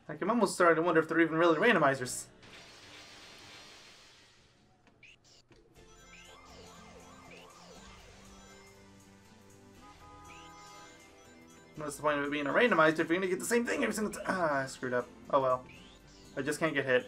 Like, I'm almost starting to wonder if they're even really randomizers. What's the point of it being a randomizer if you're gonna get the same thing every single time? Ah, I screwed up. Oh well. I just can't get hit.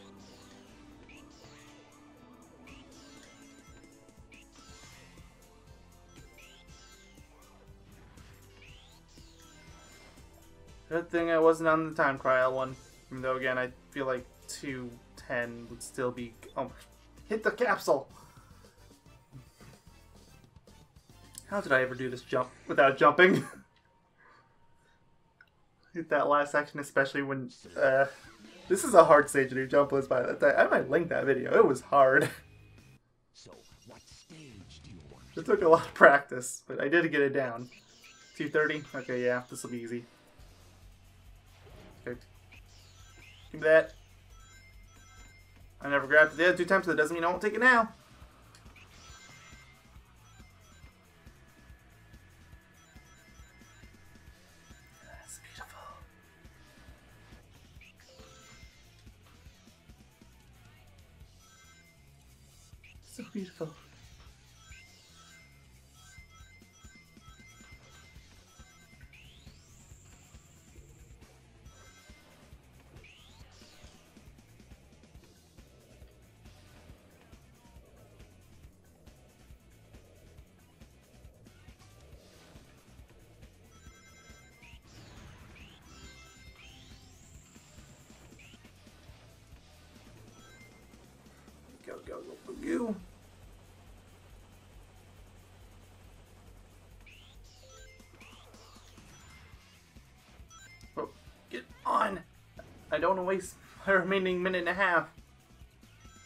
Good thing I wasn't on the time trial one. Even though, again, I feel like 210 would still be... Oh, hit the capsule! How did I ever do this jump without jumping? Hit that last section, especially when... this is a hard stage to do jumpless, but I might link that video. It was hard. So, what stage do you want? It took a lot of practice, but I did get it down. 230? Okay, yeah, this will be easy. Okay. Give me that. I never grabbed it the other 2 times, so that doesn't mean I won't take it now. That's beautiful. So beautiful. Go, go, go, go, go. Oh, get on! I don't want to waste my remaining minute and a half.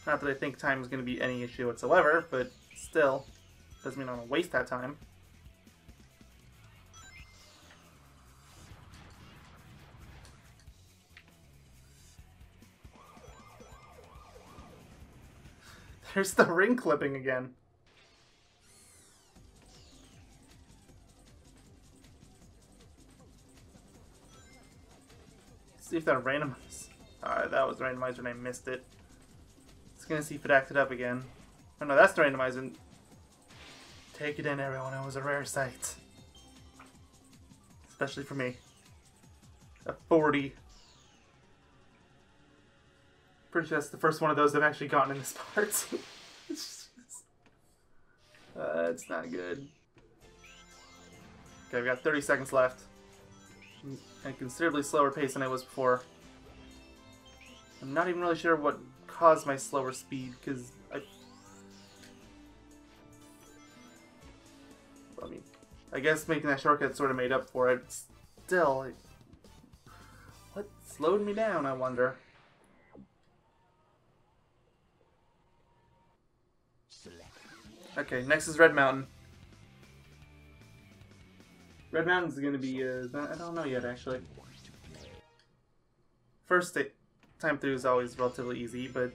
Not that I think time is going to be any issue whatsoever, but still, doesn't mean I want to waste that time. There's the ring clipping again. See if that randomized. Alright, that was the randomizer and I missed it. It's gonna see if it acted up again. Oh no, that's the randomizer. Take it in, everyone. It was a rare sight. Especially for me. A 40. Pretty sure that's the first one of those I've actually gotten in this part. It's not good. Okay, we got 30 seconds left. At a considerably slower pace than I was before. I'm not even really sure what caused my slower speed, because I guess making that shortcut sort of made up for it. Still, what slowed me down, I wonder? Okay, next is Red Mountain. Red Mountain's gonna be, I don't know yet, actually. First time through is always relatively easy, but,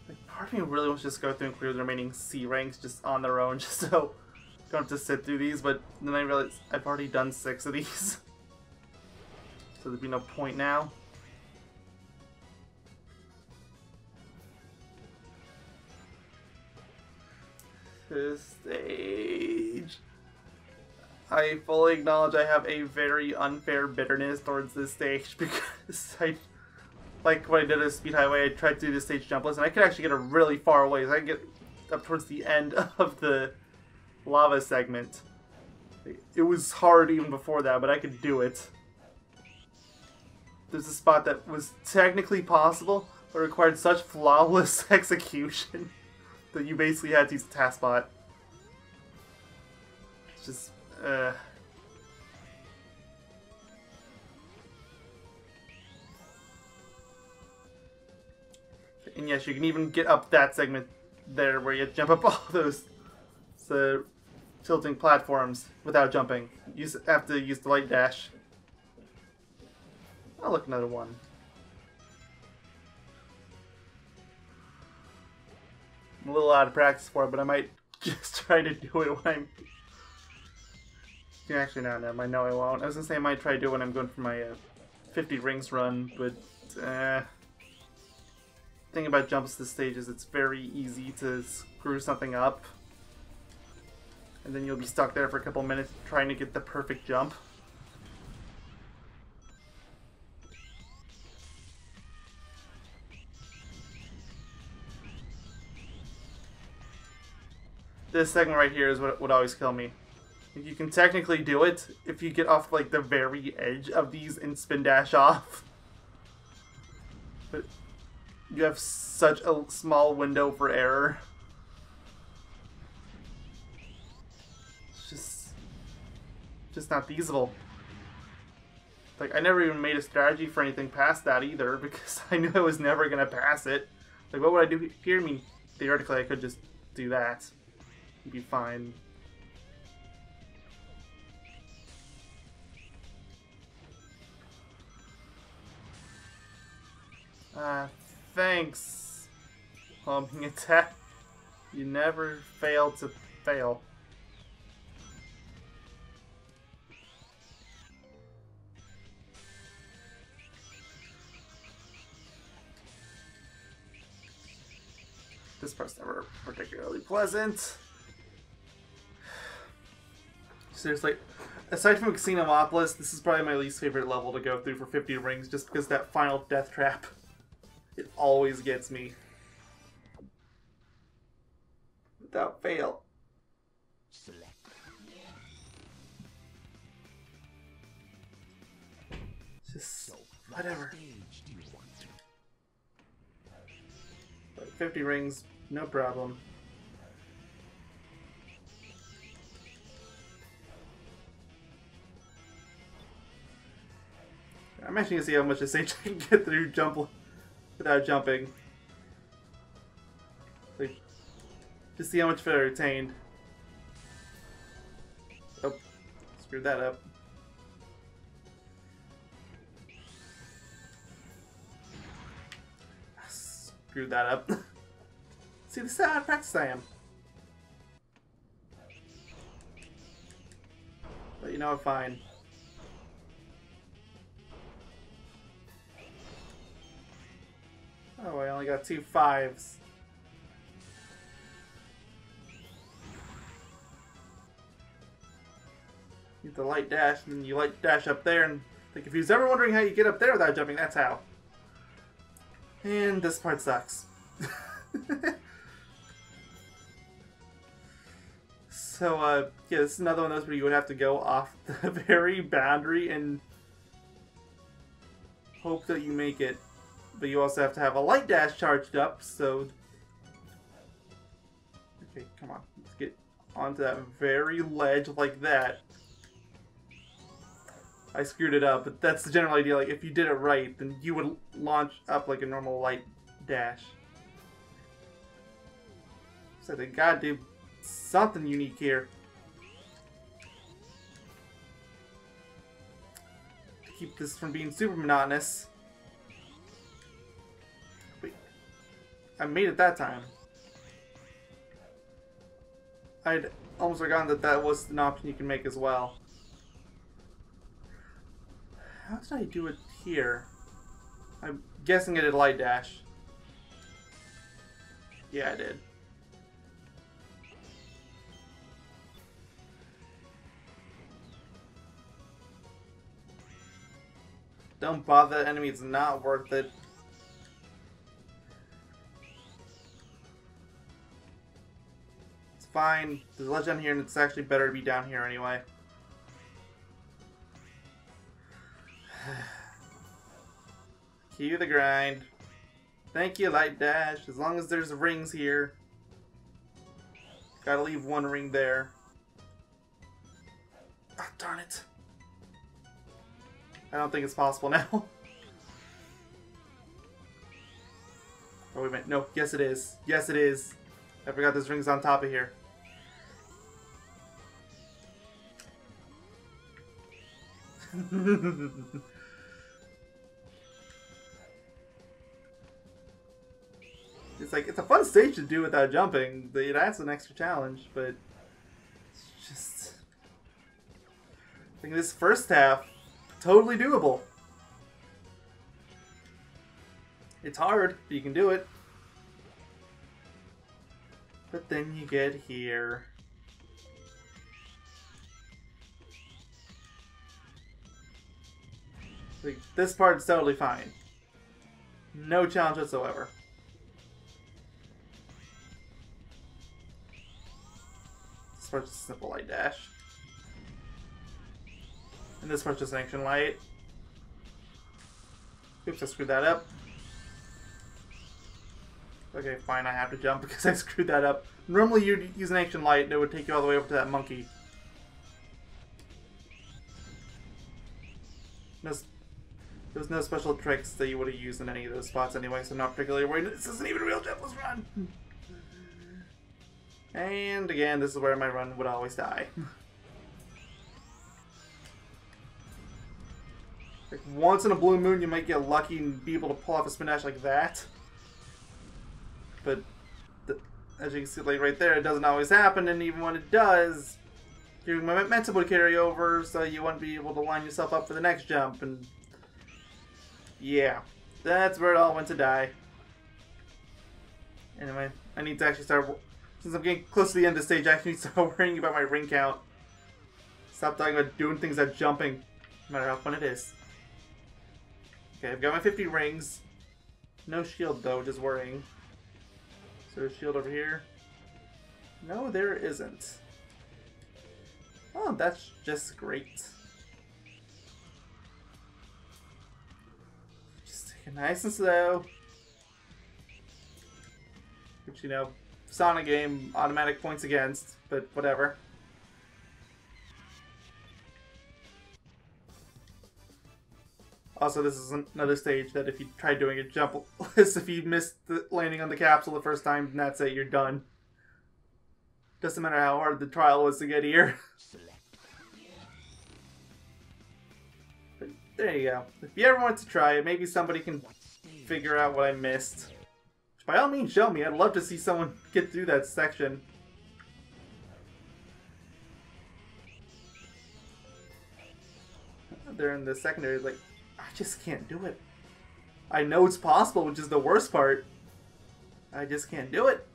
Like, part of me really wants to just go through and clear the remaining C ranks just on their own, just so I don't have to sit through these, but then I realized I've already done 6 of these. So there'd be no point now. This stage. I fully acknowledge I have a very unfair bitterness towards this stage because like when I did a Speed Highway, I tried to do this stage jumpless and I could actually get a really far away. So I could get up towards the end of the lava segment. It was hard even before that, but I could do it. There's a spot that was technically possible, but required such flawless execution that you basically had to use the task bot. It's just, And yes, you can even get up that segment there where you jump up all those tilting platforms without jumping. You have to use the light dash. Oh, look, another one. I'm a little out of practice for it, but I might just try to do it when I'm... Yeah, actually, no, never mind. No, I won't. I was gonna say I might try to do it when I'm going for my 50 rings run, but thing about jumps this stage is it's very easy to screw something up, and then you'll be stuck there for a couple minutes trying to get the perfect jump. This segment right here is what would always kill me. You can technically do it if you get off like the very edge of these and spin dash off. But you have such a small window for error. It's just not feasible. Like, I never even made a strategy for anything past that either, because I knew I was never gonna pass it. Like, what would I do here? I mean, theoretically I could just do that. It'd be fine. Thanks, homing attack. You never fail to fail. This part's never particularly pleasant. Seriously, aside from Xenomopolis, this is probably my least favorite level to go through for 50 rings, just because that final death trap, it always gets me. Without fail. Select. Just whatever. Stage do you want? But 50 rings, no problem. I'm actually gonna see how much this stage I can get through without jumping. Like, just see how much of it I retained. Oh, screwed that up. Screwed that up. See, this is how out of practice I am. But you know what, fine. Oh, I only got 2 5s. Get the light dash, and then you light dash up there, and like if you're ever wondering how you get up there without jumping, that's how. And this part sucks. So, yeah, this is another one of those where you would have to go off the very boundary and hope that you make it. But you also have to have a light dash charged up, so... Okay, come on. Let's get onto that very ledge like that. I screwed it up, but that's the general idea. Like, if you did it right, then you would launch up like a normal light dash. So they gotta do something unique here. To keep this from being super monotonous. Wait. I made it that time. I'd almost forgotten that that was an option you can make as well. How did I do it here? I'm guessing I did light dash. Yeah, I did. Don't bother that enemy, it's not worth it. It's fine. There's a ledge down here and it's actually better to be down here anyway. Cue the grind. Thank you, light dash. As long as there's rings here. Gotta leave one ring there. Ah, darn it. I don't think it's possible now. Oh, wait a minute. No, yes it is. Yes it is. I forgot there's rings on top of here. It's like, it's a fun stage to do without jumping. That's an extra challenge, but it's just... I think this first half, totally doable. It's hard, but you can do it. But then you get here. Like, this part's totally fine. No challenge whatsoever. This part's just a simple light dash. And this part's just an action light. Oops, I screwed that up. Okay, fine, I have to jump because I screwed that up. Normally you'd use an action light and it would take you all the way over to that monkey. There's no special tricks that you would have used in any of those spots anyway, so I'm not particularly worried. This isn't even a real jump, let's run! And again, this is where my run would always die. Like, once in a blue moon you might get lucky and be able to pull off a spin dash like that. But, as you can see, like right there, it doesn't always happen, and even when it does, your momentum would carry over, so you wouldn't be able to line yourself up for the next jump, and yeah, that's where it all went to die. Anyway, I need to actually start, since I'm getting close to the end of the stage, I actually need to start worrying about my ring count. Stop talking about doing things like jumping, no matter how fun it is. Okay, I've got my 50 rings. No shield though, just worrying. Is there a shield over here? No, there isn't. Oh, that's just great. Just take it nice and slow. Which, you know, Sonic game, automatic points against, but whatever. Also, this is another stage that if you try doing a jump, if you missed the landing on the capsule the first time, then that's it, you're done. Doesn't matter how hard the trial was to get here. But there you go. If you ever want to try it, maybe somebody can figure out what I missed. By all means, show me. I'd love to see someone get through that section. They're in the secondary, like, I just can't do it. I know it's possible, which is the worst part. I just can't do it.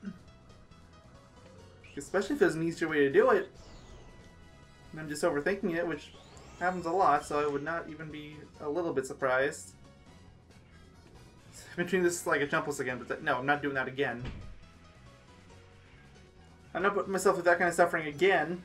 Especially if there's an easier way to do it. And I'm just overthinking it, which happens a lot, so I would not even be a little bit surprised. I've been treating this like a jumpless again, but no, I'm not doing that again. I'm not putting myself through that kind of suffering again.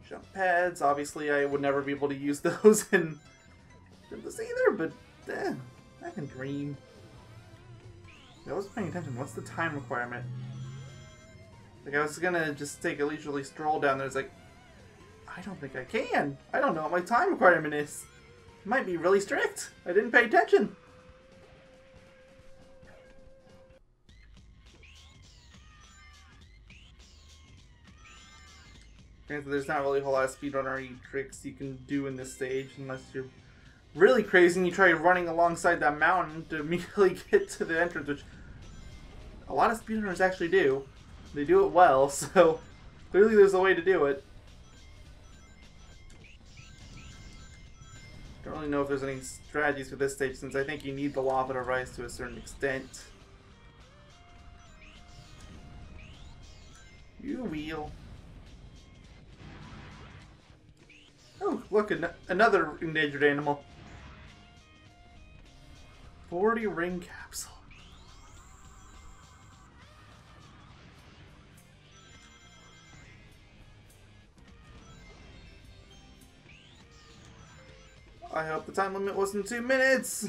Jump pads, obviously I would never be able to use those in this either, but I can dream. I was paying attention. What's the time requirement? Like, I was gonna just take a leisurely stroll down there. It's like, I don't think I can. I don't know what my time requirement is. It might be really strict. I didn't pay attention. Granted, there's not really a whole lot of speedrunner tricks you can do in this stage unless you're really crazy and you try running alongside that mountain to immediately get to the entrance, which a lot of speedrunners actually do. They do it well, so clearly there's a way to do it. Don't really know if there's any strategies for this stage, since I think you need the lava to rise to a certain extent. You wheel. Oh, look, another endangered animal. 40 ring capsule. I hope the time limit wasn't 2 minutes.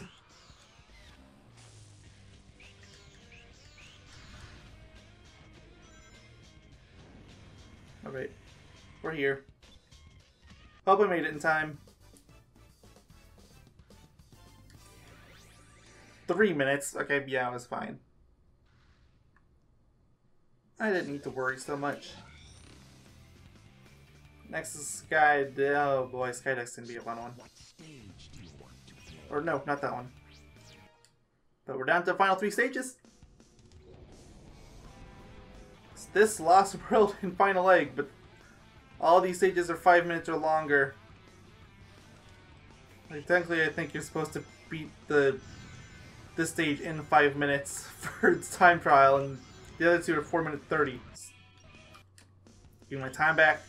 Alright, we're here. Hope I made it in time. 3 minutes. Okay, yeah, it was fine. I didn't need to worry so much. Next is Sky. Oh boy, Skydeck's gonna be a fun one. Or no, not that one. But we're down to the final 3 stages. It's this Lost World and Final Egg, but all these stages are 5 minutes or longer. Like, technically, I think you're supposed to beat this stage in 5 minutes for its time trial, and the other 2 are 4 minute 30. Give my time back.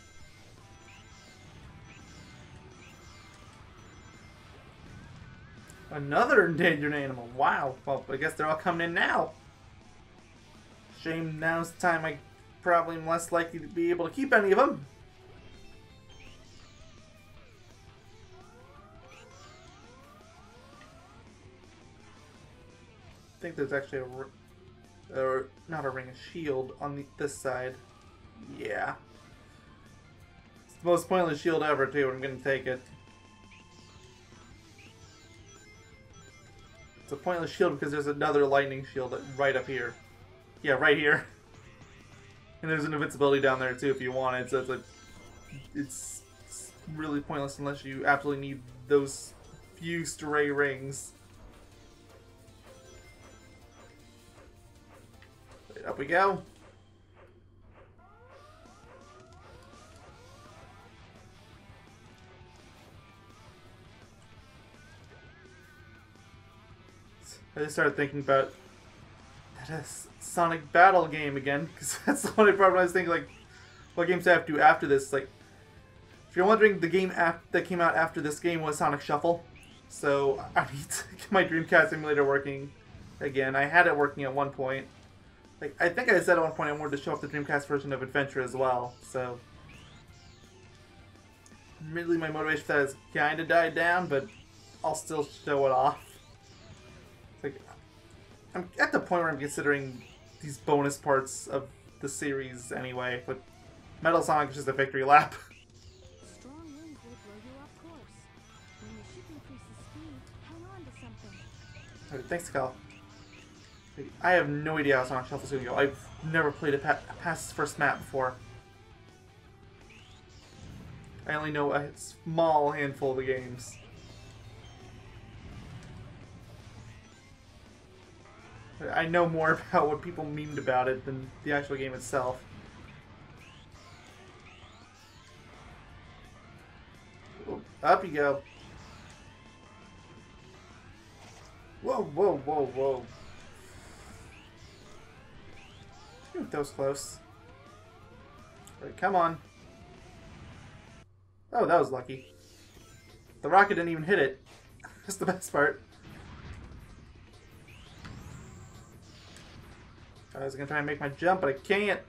Another endangered animal. Wow. Well, I guess they're all coming in now. Shame now's the time I probably am less likely to be able to keep any of them. I think there's actually or not a ring, a shield on this side. Yeah. It's the most pointless shield ever too, I'm gonna take it. It's a pointless shield because there's another lightning shield right up here. Yeah, right here. And there's an invincibility down there too if you want it, so it's really pointless unless you absolutely need those few stray rings. Right, up we go. I just started thinking about that Sonic Battle game again, because that's the only problem I was thinking, like, what games do I have to do after this? Like, if you're wondering, the game that came out after this game was Sonic Shuffle, so I need to get my Dreamcast emulator working again. I had it working at one point. Like, I think I said at one point I wanted to show off the Dreamcast version of Adventure as well, so admittedly my motivation for that has kind of died down, but I'll still show it off. Like, I'm at the point where I'm considering these bonus parts of the series anyway, but Metal Sonic is just a victory lap. Strong winds will blow you off course. When the ship increases speed, hang on to something. Alright, thanks, Cal. I have no idea how Sonic Shuffle's gonna go. I've never played it past its first map before. I only know a small handful of the games. I know more about what people memed about it than the actual game itself. Oh, up you go. Whoa, whoa, whoa, whoa. That was close. Right, come on. Oh, that was lucky. The rocket didn't even hit it. That's the best part. I was gonna try and make my jump, but I can't.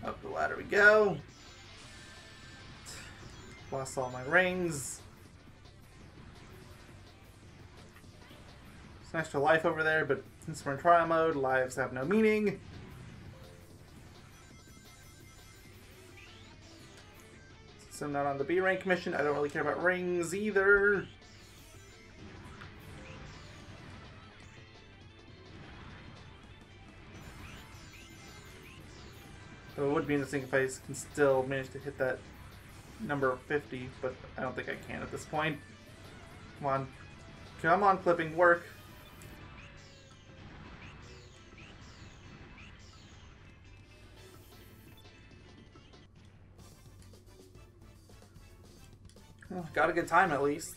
Up the ladder we go. Lost all my rings. There's an extra life over there, but since we're in trial mode, lives have no meaning. So I'm not on the B rank mission. I don't really care about rings either. So it would be interesting if I can still manage to hit that number 50, but I don't think I can at this point. Come on. Come on, clipping, work. Well, got a good time at least.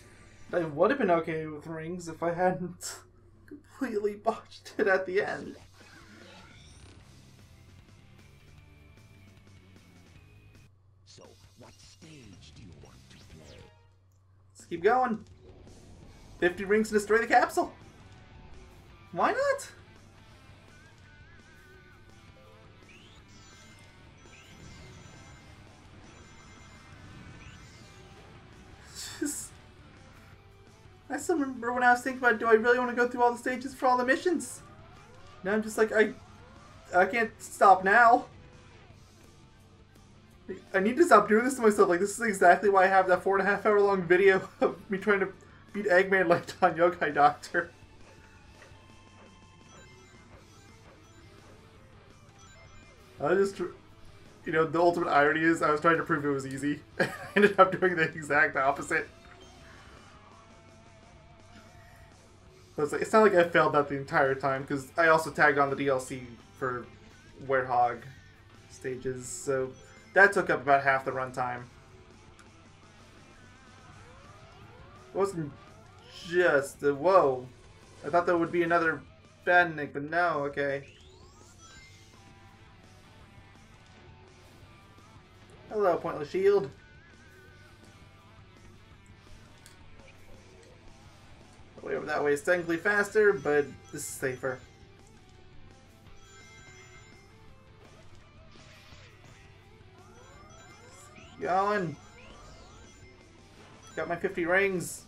I would have been okay with rings if I hadn't completely botched it at the end. So, what stage do you want to play? Let's keep going. 50 rings to destroy the capsule. Why not? I still remember when I was thinking about, do I really want to go through all the stages for all the missions? Now I'm just like, I can't stop now. I need to stop doing this to myself. Like, this is exactly why I have that 4.5 hour long video of me trying to beat Eggman like on Yokai Doctor. I just, you know, the ultimate irony is I was trying to prove it was easy. I ended up doing the exact opposite. So it's not like I failed that the entire time, because I also tagged on the DLC for Werehog stages, so that took up about half the runtime. It wasn't just a whoa. I thought there would be another Badnik, but no, okay. Hello, Pointless Shield. The way over that way is technically faster, but this is safer. Going. Got my 50 rings.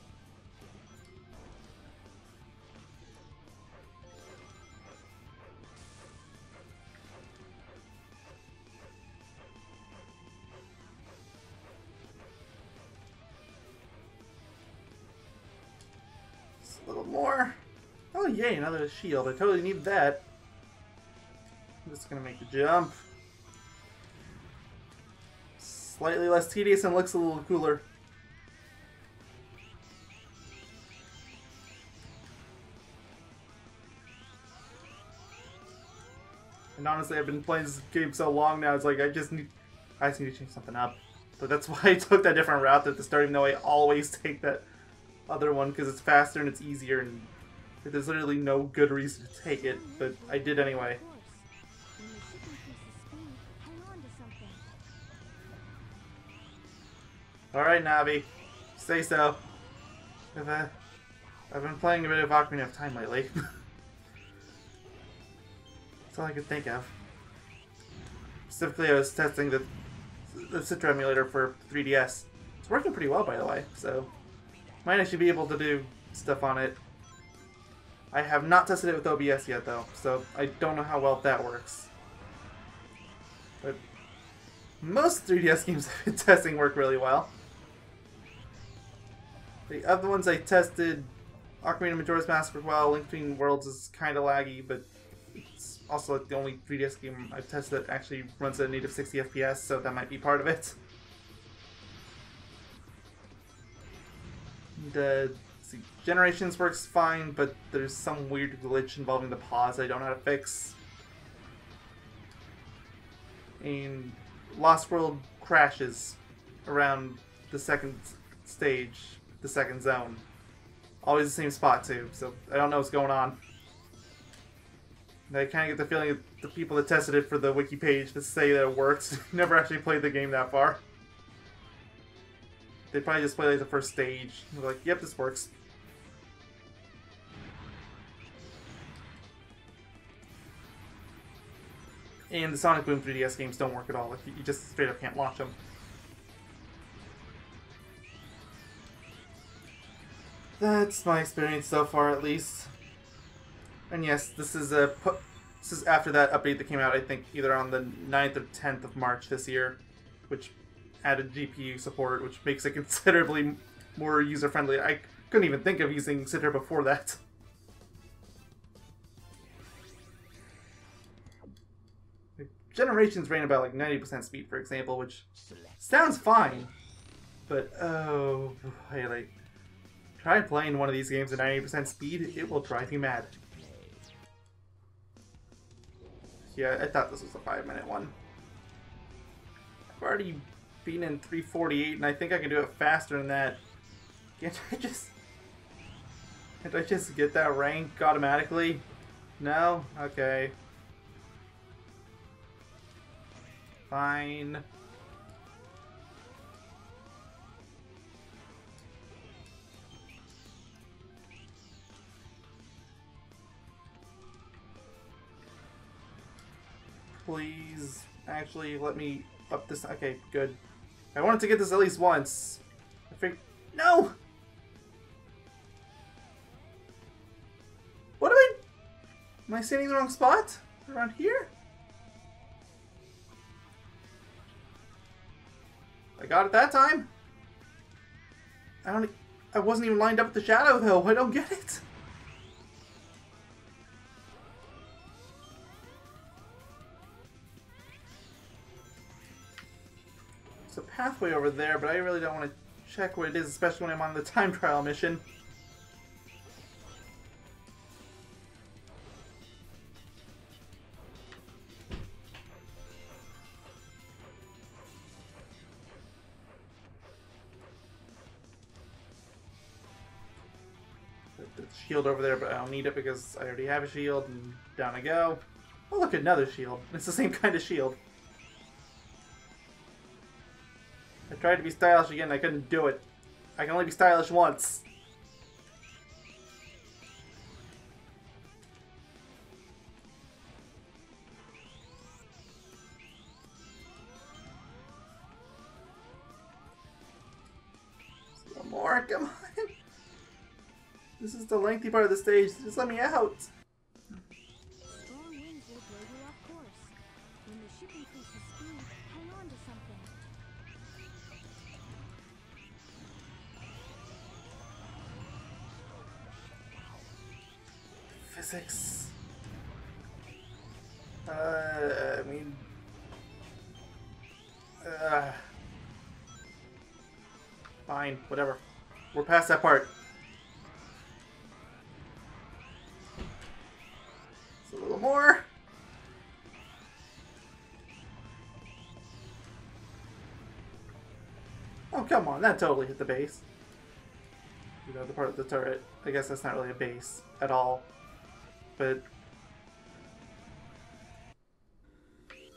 Just a little more. Oh yay, another shield. I totally need that. I'm just gonna make the jump. Slightly less tedious and looks a little cooler. And honestly, I've been playing this game so long now, it's like I just need to change something up. But that's why I took that different route at the start, even though I always take that other one, because it's faster and it's easier, and there's literally no good reason to take it, but I did anyway. Alright, Navi. Say so. I've been playing a bit of Ocarina of Time lately. That's all I could think of. Specifically, I was testing the Citra emulator for 3DS. It's working pretty well, by the way, so might actually be able to do stuff on it. I have not tested it with OBS yet, though, so I don't know how well that works. But most 3DS games I've been testing work really well. The other ones I tested, Ocarina of Majora's Mask worked well, Link Between Worlds is kind of laggy, but it's also like the only 3DS game I've tested that actually runs at a native 60 FPS, so that might be part of it. The Generations works fine, but there's some weird glitch involving the pause I don't know how to fix. And Lost World crashes around the second stage, the second zone. Always the same spot too, so I don't know what's going on. And I kind of get the feeling that the people that tested it for the wiki page that say that it works never actually played the game that far. They probably just played like the first stage. They're like, yep, this works. And the Sonic Boom 3DS games don't work at all. Like, you just straight up can't launch them. That's my experience so far, at least. And yes, this is after that update that came out, I think, either on the 9th or 10th of March this year, which added GPU support, which makes it considerably more user-friendly. I couldn't even think of using Citra before that. Generations ran about like 90% speed, for example, which sounds fine, but oh, hey, like, try playing one of these games at 90% speed, it will drive you mad. Yeah, I thought this was a 5-minute one. I've already been in 3:48, and I think I can do it faster than that. Can't I just get that rank automatically? No? Okay. Fine. Please, actually, let me up this. Okay, good. I wanted to get this at least once. I think. No! What am I standing in the wrong spot? Around here? I got it that time? I don't... I wasn't even lined up with the shadow, though. I don't get it. There's a pathway over there, but I really don't want to check what it is, especially when I'm on the time trial mission. The shield over there, but I don't need it because I already have a shield, and down I go. Oh look, another shield. It's the same kind of shield. I tried to be stylish again, I couldn't do it. I can only be stylish once. Just a little more, come on. This is the lengthy part of the stage. Just let me out. Strong winds will blow you off course. When the ship increases speed, hang on to something. Physics. I mean... Fine, whatever. We're past that part. Just a little more. Oh, come on, that totally hit the base. You know, the part of the turret. I guess that's not really a base at all. But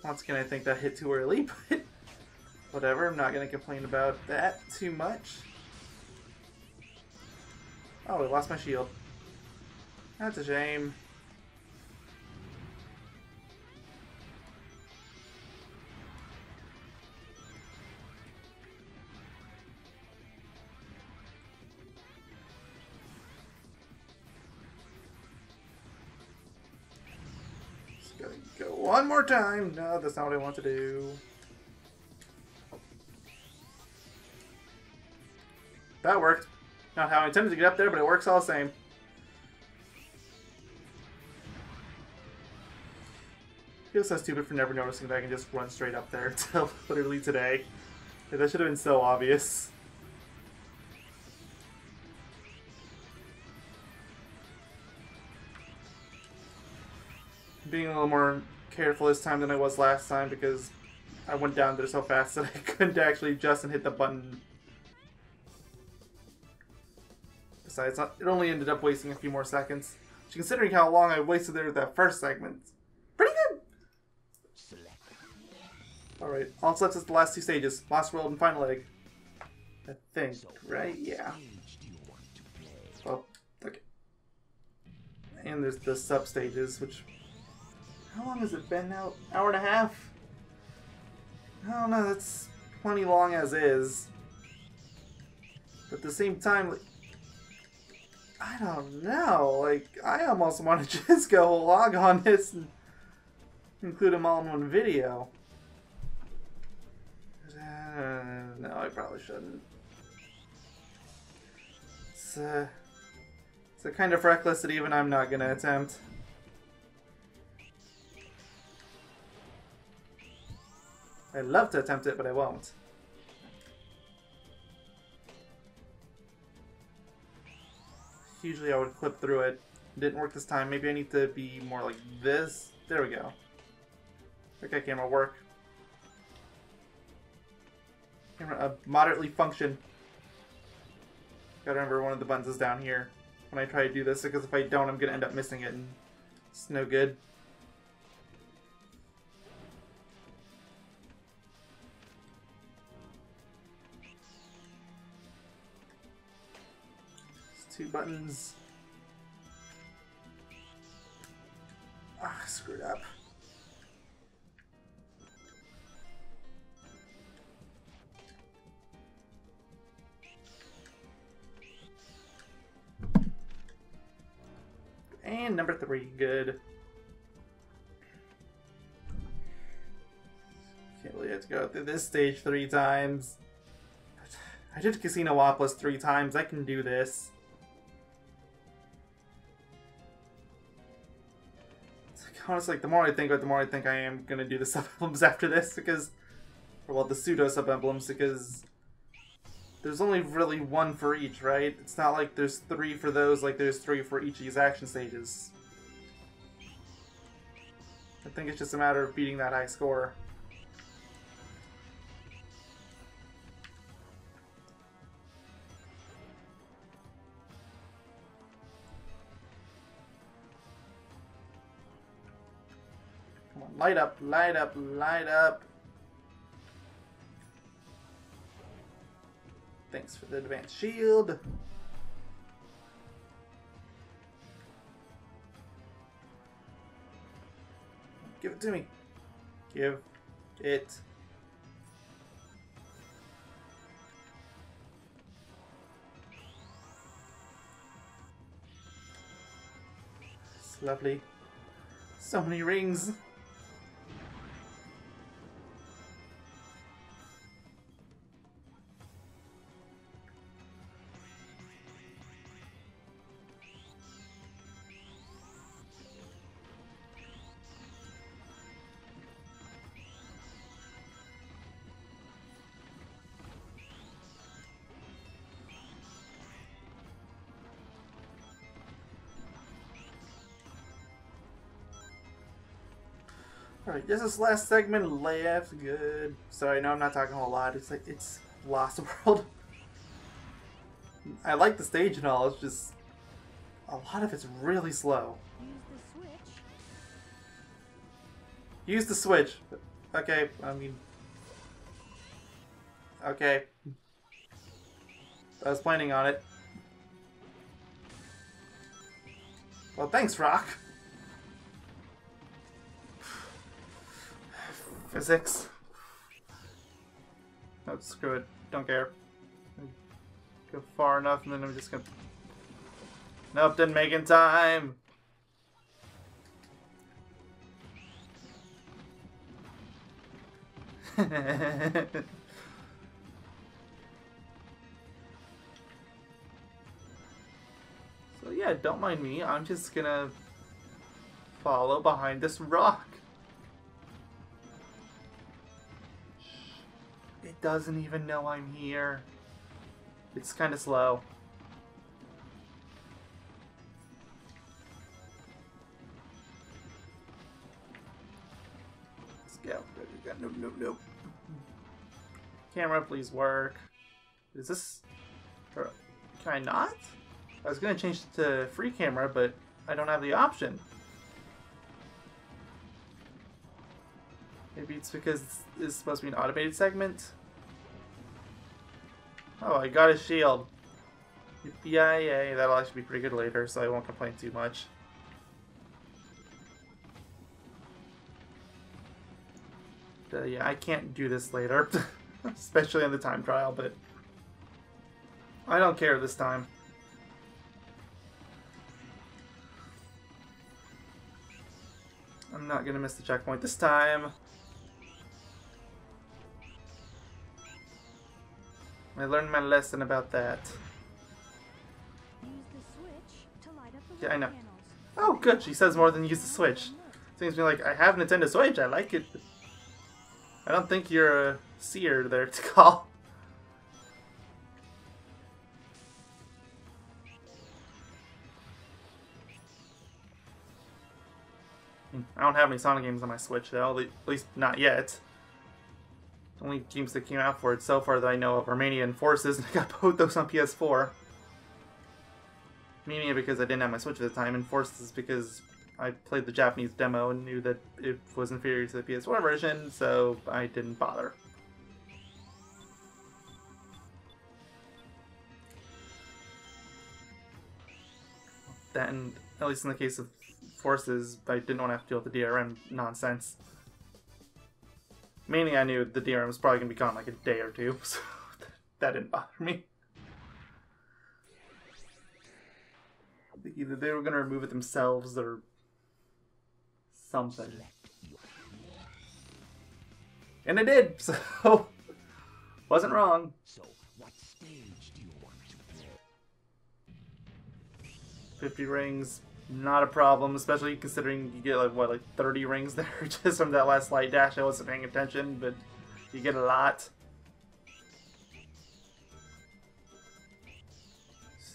once again, I think that hit too early, but whatever. I'm not going to complain about that too much. Oh, I lost my shield. That's a shame. Gotta go one more time. No, that's not what I want to do. That worked. Not how I intended to get up there, but it works all the same. Feels so stupid for never noticing that I can just run straight up there until literally today. Yeah, that should have been so obvious. Being a little more careful this time than I was last time because I went down there so fast that I couldn't actually adjust and hit the button. Besides, it only ended up wasting a few more seconds. Considering how long I wasted there with that first segment. Pretty good! Alright, all that's left is the last two stages. Last world and final egg. I think, right? Yeah. Oh, okay. And there's the sub-stages, which... How long has it been now? Hour and a half? I don't know, that's plenty long as is. But at the same time, like, I don't know. Like, I almost want to just go log on this and include them all in one video. No, I probably shouldn't. It's kind of reckless that even I'm not going to attempt. I'd love to attempt it, but I won't. Usually I would clip through it. Didn't work this time. Maybe I need to be more like this. There we go. Okay, camera work. Camera moderately function. Gotta remember one of the buttons is down here when I try to do this, because if I don't, I'm gonna end up missing it, and it's no good. Two buttons. Ah, screwed up. And number 3, good. Can't believe I have to go through this stage 3 times. I did Casino Wapless 3 times. I can do this. It's like, honestly, the more I think about it, the more I think I am gonna do the sub-emblems after this, because... Or, well, the pseudo sub-emblems, because... There's only really one for each, right? It's not like there's 3 for those, like there's 3 for each of these action stages. I think it's just a matter of beating that high score. Come on, light up, light up, light up. Thanks for the advanced shield. Give it to me. Give it. It's lovely. So many rings. Alright, just this last segment left. Good. Sorry, no, I'm not talking a whole lot. It's like, it's Lost World. I like the stage and all, it's just... A lot of it's really slow. Use the switch. Use the switch. Okay, I mean... Okay. I was planning on it. Well, thanks, Rock. Physics. No, screw it. Don't care. Go far enough and then I'm just gonna... Nope, didn't make it in time! So yeah, don't mind me. I'm just gonna follow behind this rock. It doesn't even know I'm here. It's kind of slow. Let's go. Nope, nope, nope. Camera, please work. Is this... Can I not? I was going to change it to free camera, but I don't have the option. Maybe it's because it's supposed to be an automated segment. Oh, I got a shield. Yippee-yay, that'll actually be pretty good later, so I won't complain too much. Yeah, I can't do this later. Especially on the time trial, but... I don't care this time. I'm not gonna miss the checkpoint this time. I learned my lesson about that. Use the switch to light up the Yeah, I know. panels. Oh, good. She says more than use the Switch. Seems to me like I have a Nintendo Switch. I like it. I don't think you're a seer there to call. I don't have any Sonic games on my Switch, though. At least not yet. The only games that came out for it so far that I know of are Mania and Forces, and I got both those on PS4. Mania because I didn't have my Switch at the time, and Forces because I played the Japanese demo and knew that it was inferior to the PS4 version, so I didn't bother. Then, at least in the case of Forces, I didn't want to have to deal with the DRM nonsense. Mainly I knew the DRM was probably going to be gone in like a day or two, so that didn't bother me. I think either they were going to remove it themselves or something. And it did, so wasn't wrong. So, what's stage do you want to play? 50 rings, not a problem, especially considering you get like, what, like 30 rings there just from that last light dash. I wasn't paying attention, but you get a lot.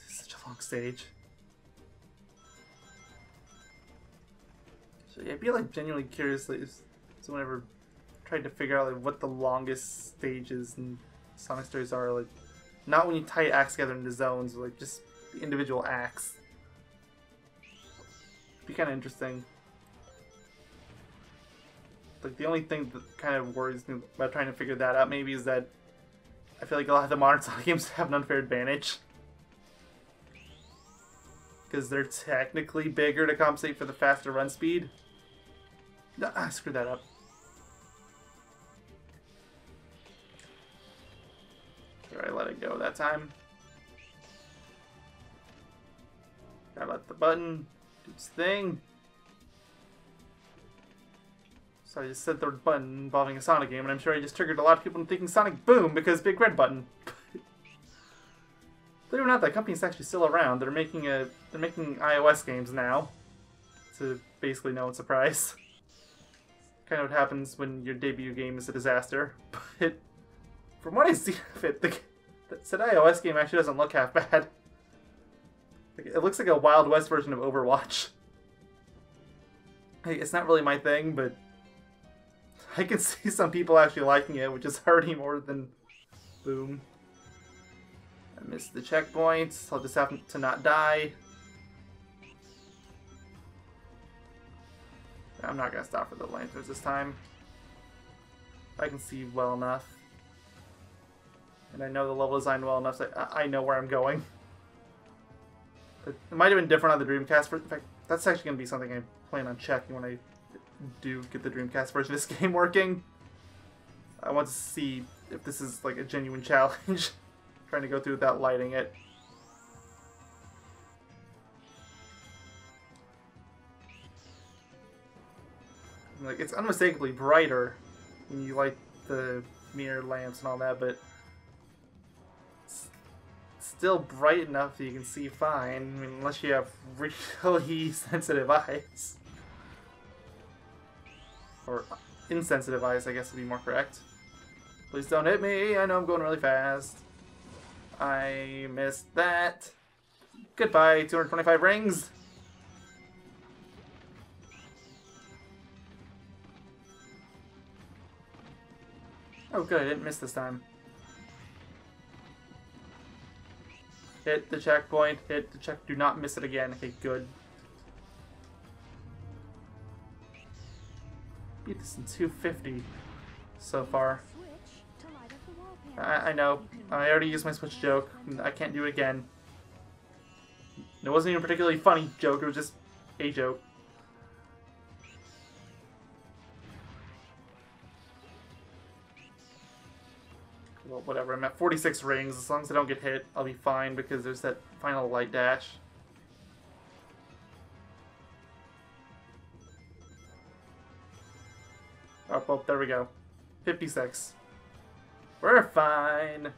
Such a long stage. So yeah, I'd be like genuinely curious like, if someone ever tried to figure out like what the longest stages in Sonic stories are. Like, not when you tie acts together into zones, but like just the individual acts. Be kind of interesting. Like, the only thing that kind of worries me about trying to figure that out maybe is that I feel like a lot of the modern Sonic games have an unfair advantage. Because they're technically bigger to compensate for the faster run speed. Ah, screwed that up. Sure, I let it go that time. Gotta let the button do its thing. So I just said the button involving a Sonic game, and I'm sure I just triggered a lot of people into thinking Sonic Boom because big red button. Believe it or not, that company's actually still around. They're making iOS games now. To basically no one's surprise. Kind of what happens when your debut game is a disaster. But from what I see of it, that said iOS game actually doesn't look half bad. It looks like a Wild West version of Overwatch. Hey, it's not really my thing, but I can see some people actually liking it, which is already more than Boom. I missed the checkpoints. I'll just have to not die. I'm not going to stop for the lanterns this time. I can see well enough. And I know the level design well enough so I know where I'm going. It might have been different on the Dreamcast. In fact, that's actually going to be something I plan on checking when I do get the Dreamcast version of this game working. I want to see if this is like a genuine challenge. Trying to go through without lighting it. Like, it's unmistakably brighter when you light the mirror lamps and all that, but it's still bright enough that you can see fine. I mean, unless you have really sensitive eyes. Or insensitive eyes, I guess would be more correct. Please don't hit me, I know I'm going really fast. I missed that. Goodbye, 225 rings. Oh good, I didn't miss this time. Hit the checkpoint, hit the check, do not miss it again. Okay, good. Beat this in 250 so far. I know, I already used my Switch joke. I can't do it again. It wasn't even a particularly funny joke, it was just a joke. Well, whatever, I'm at 46 rings. As long as I don't get hit, I'll be fine because there's that final light dash. Oh, well, there we go. 56. We're fine.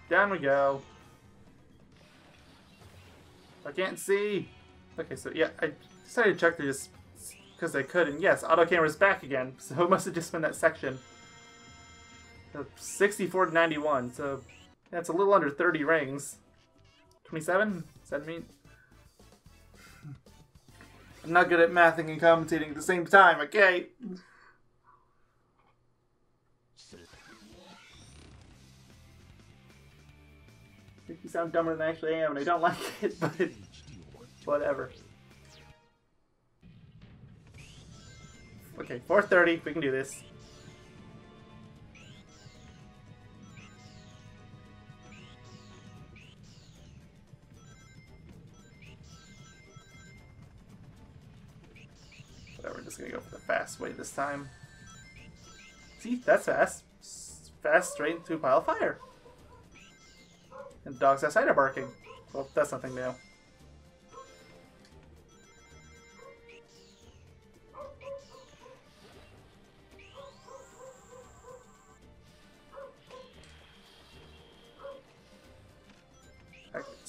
Down we go. I can't see. Okay, so yeah, I decided to check through just because I could, and yes, auto camera's back again. So it must have just been that section. 64 to 91, so that's a little under 30 rings. 27? Does that mean? I'm not good at mathing and commentating at the same time, okay? Make me sound dumber than I actually am, and I don't like it, but whatever. Okay, 430, we can do this. Whatever, we're just gonna go for the fast way this time. See, that's fast. Fast straight into a pile of fire. And dogs outside are barking. Well, that's nothing new.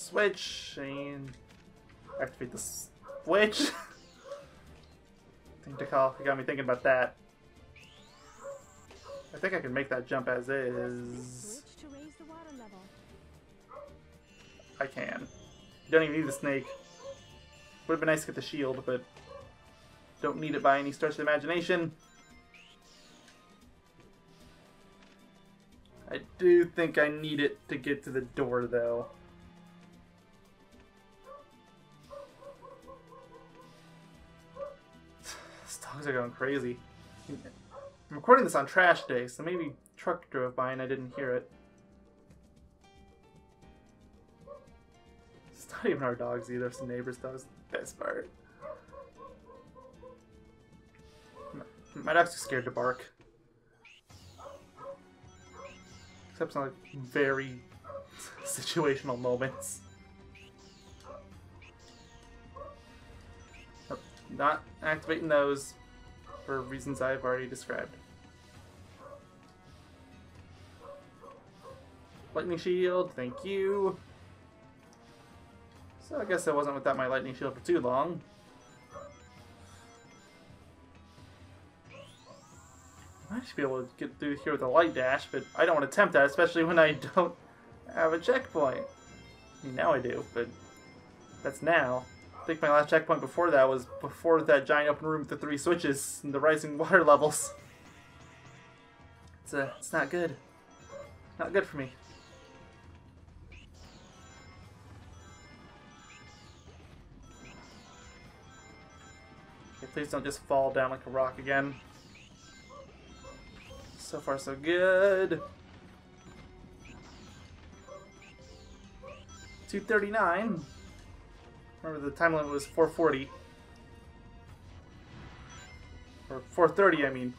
switch and activate the switch. Thing to call. You got me thinking about that. I think I can make that jump as is. Switch to raise the water level. I can. You don't even need the snake. Would have been nice to get the shield, but don't need it by any stretch of the imagination. I do think I need it to get to the door, though. These dogs are going crazy. I'm recording this on trash day, so maybe a truck drove by and I didn't hear it. It's not even our dogs either, it's the neighbor's dogs. Best part. My dog's too scared to bark. Except in like very situational moments. Nope, not activating those for reasons I've already described. Lightning shield, thank you. So I guess I wasn't without my lightning shield for too long. I might just be able to get through here with a light dash, but I don't want to attempt that, especially when I don't have a checkpoint. I mean, now I do, but that's now. I think my last checkpoint before that was before that giant open room with the 3 switches and the rising water levels. It's not good. Not good for me. Okay, please don't just fall down like a rock again. So far, so good. 2:39. Remember, the time limit was 4:40. Or 4:30, I mean.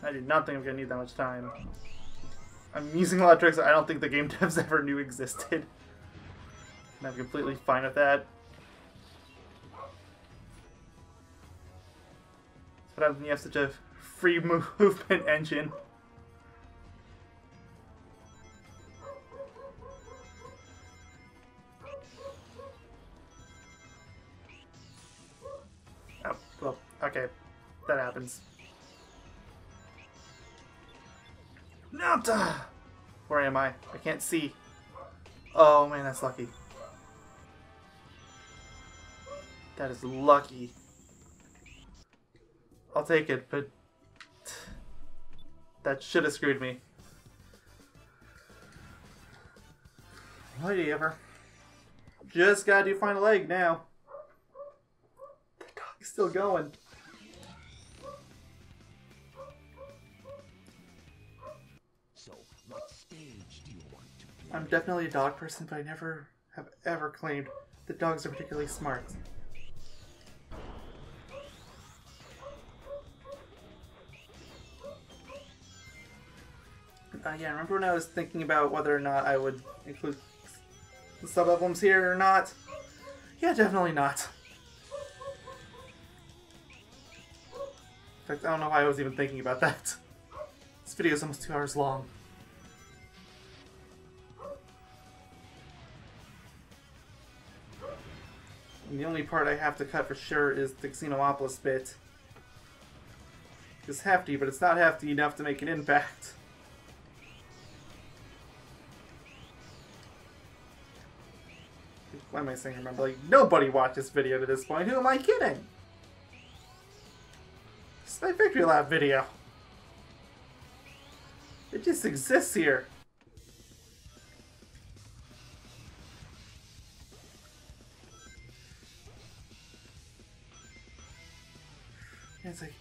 I do not think I'm going to need that much time. I'm using a lot of tricks I don't think the game devs ever knew existed. And I'm completely fine with that. But I mean, you have such a free movement engine. Oh, well, okay. That happens. No! Where am I? I can't see. Oh man, that's lucky. That is lucky. I'll take it, but that should have screwed me. Alrighty, ever. Just gotta do final leg now. The dog's still going. So, what stage do you want to be? I'm definitely a dog person, but I never have ever claimed that dogs are particularly smart. Yeah, remember when I was thinking about whether or not I would include the sub-emblems here or not? Yeah, definitely not. In fact, I don't know why I was even thinking about that. This video is almost 2 hours long. And the only part I have to cut for sure is the Xenopolis bit. It's hefty, but it's not hefty enough to make an impact. Why am I saying remember? Like, nobody watched this video to this point. Who am I kidding? It's my Victory Lap video. It just exists here. And it's like,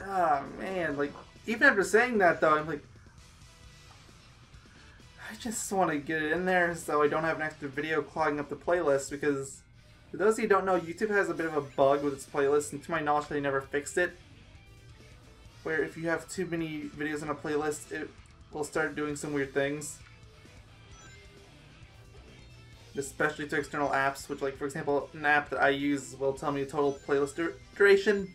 oh man, like, even after saying that though, I'm like, I just want to get it in there so I don't have an extra video clogging up the playlist, because for those of you who don't know, YouTube has a bit of a bug with its playlist, and to my knowledge they never fixed it, where if you have too many videos in a playlist, it will start doing some weird things. Especially to external apps, which, like, for example, an app that I use will tell me the total playlist duration.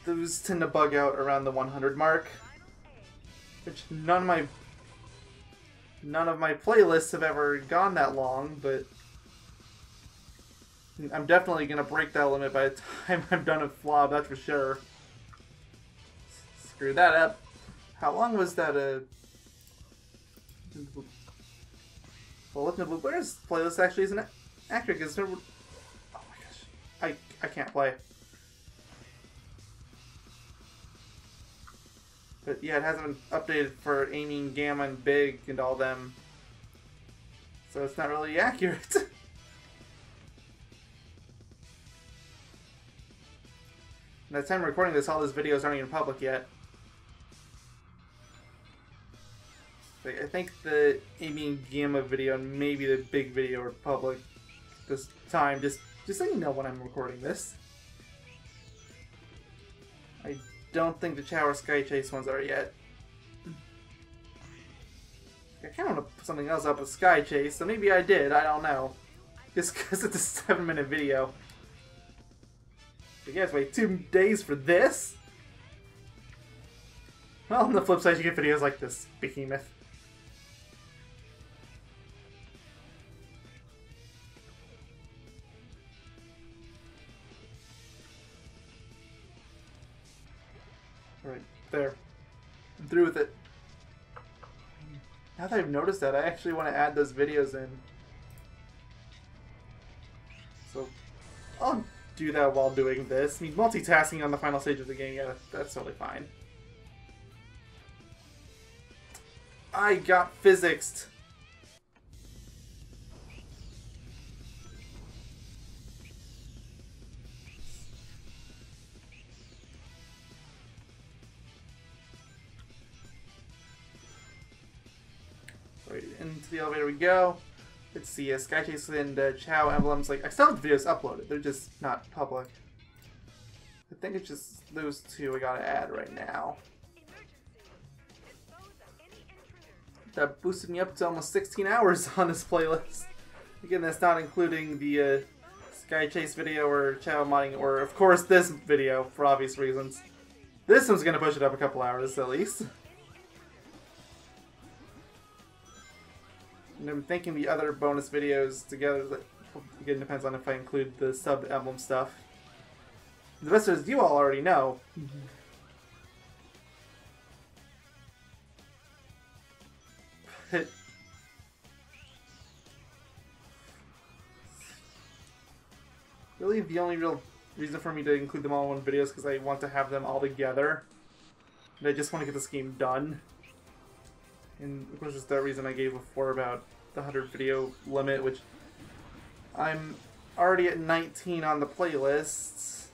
Those tend to bug out around the 100 mark. Which none of my playlists have ever gone that long, but I'm definitely gonna break that limit by the time I'm done with Flob, that's for sure. Screw that up. How long was that? Well, Lifting the Blue Bear's playlist actually isn't accurate because oh my gosh, I can't play. But yeah, it hasn't been updated for Amy, Gamma, and Big and all them, so it's not really accurate. And at the time of recording this, all those videos aren't even public yet. I think the Amy and Gamma video and maybe the Big video are public this time, just so you know when I'm recording this. I don't think the Chow or Sky Chase ones are yet. I kind of want to put something else up with Sky Chase, so maybe I did, I don't know. Just because it's a 7-minute video. You guys wait 2 days for this? Well, on the flip side, you get videos like this, Behemoth. Right, there. I'm through with it. Now that I've noticed that, I actually want to add those videos in. So, I'll do that while doing this. I mean, multitasking on the final stage of the game, yeah, that's totally fine. I got physicsed. Right, into the elevator we go. Let's see, Sky Chase and Chow emblems. Like, I still have the videos uploaded, they're just not public. I think it's just those two I gotta add right now. That boosted me up to almost 16 hours on this playlist. Again, that's not including the Sky Chase video or Chow modding, or of course this video, for obvious reasons. This one's gonna push it up a couple hours at least. And I'm thinking the other bonus videos together, that again depends on if I include the sub-emblem stuff. The rest of it, you all already know. But really, the only real reason for me to include them all in one video is because I want to have them all together. And I just want to get this game done. And of course, it's that reason I gave before about the 100 video limit, which I'm already at 19 on the playlist.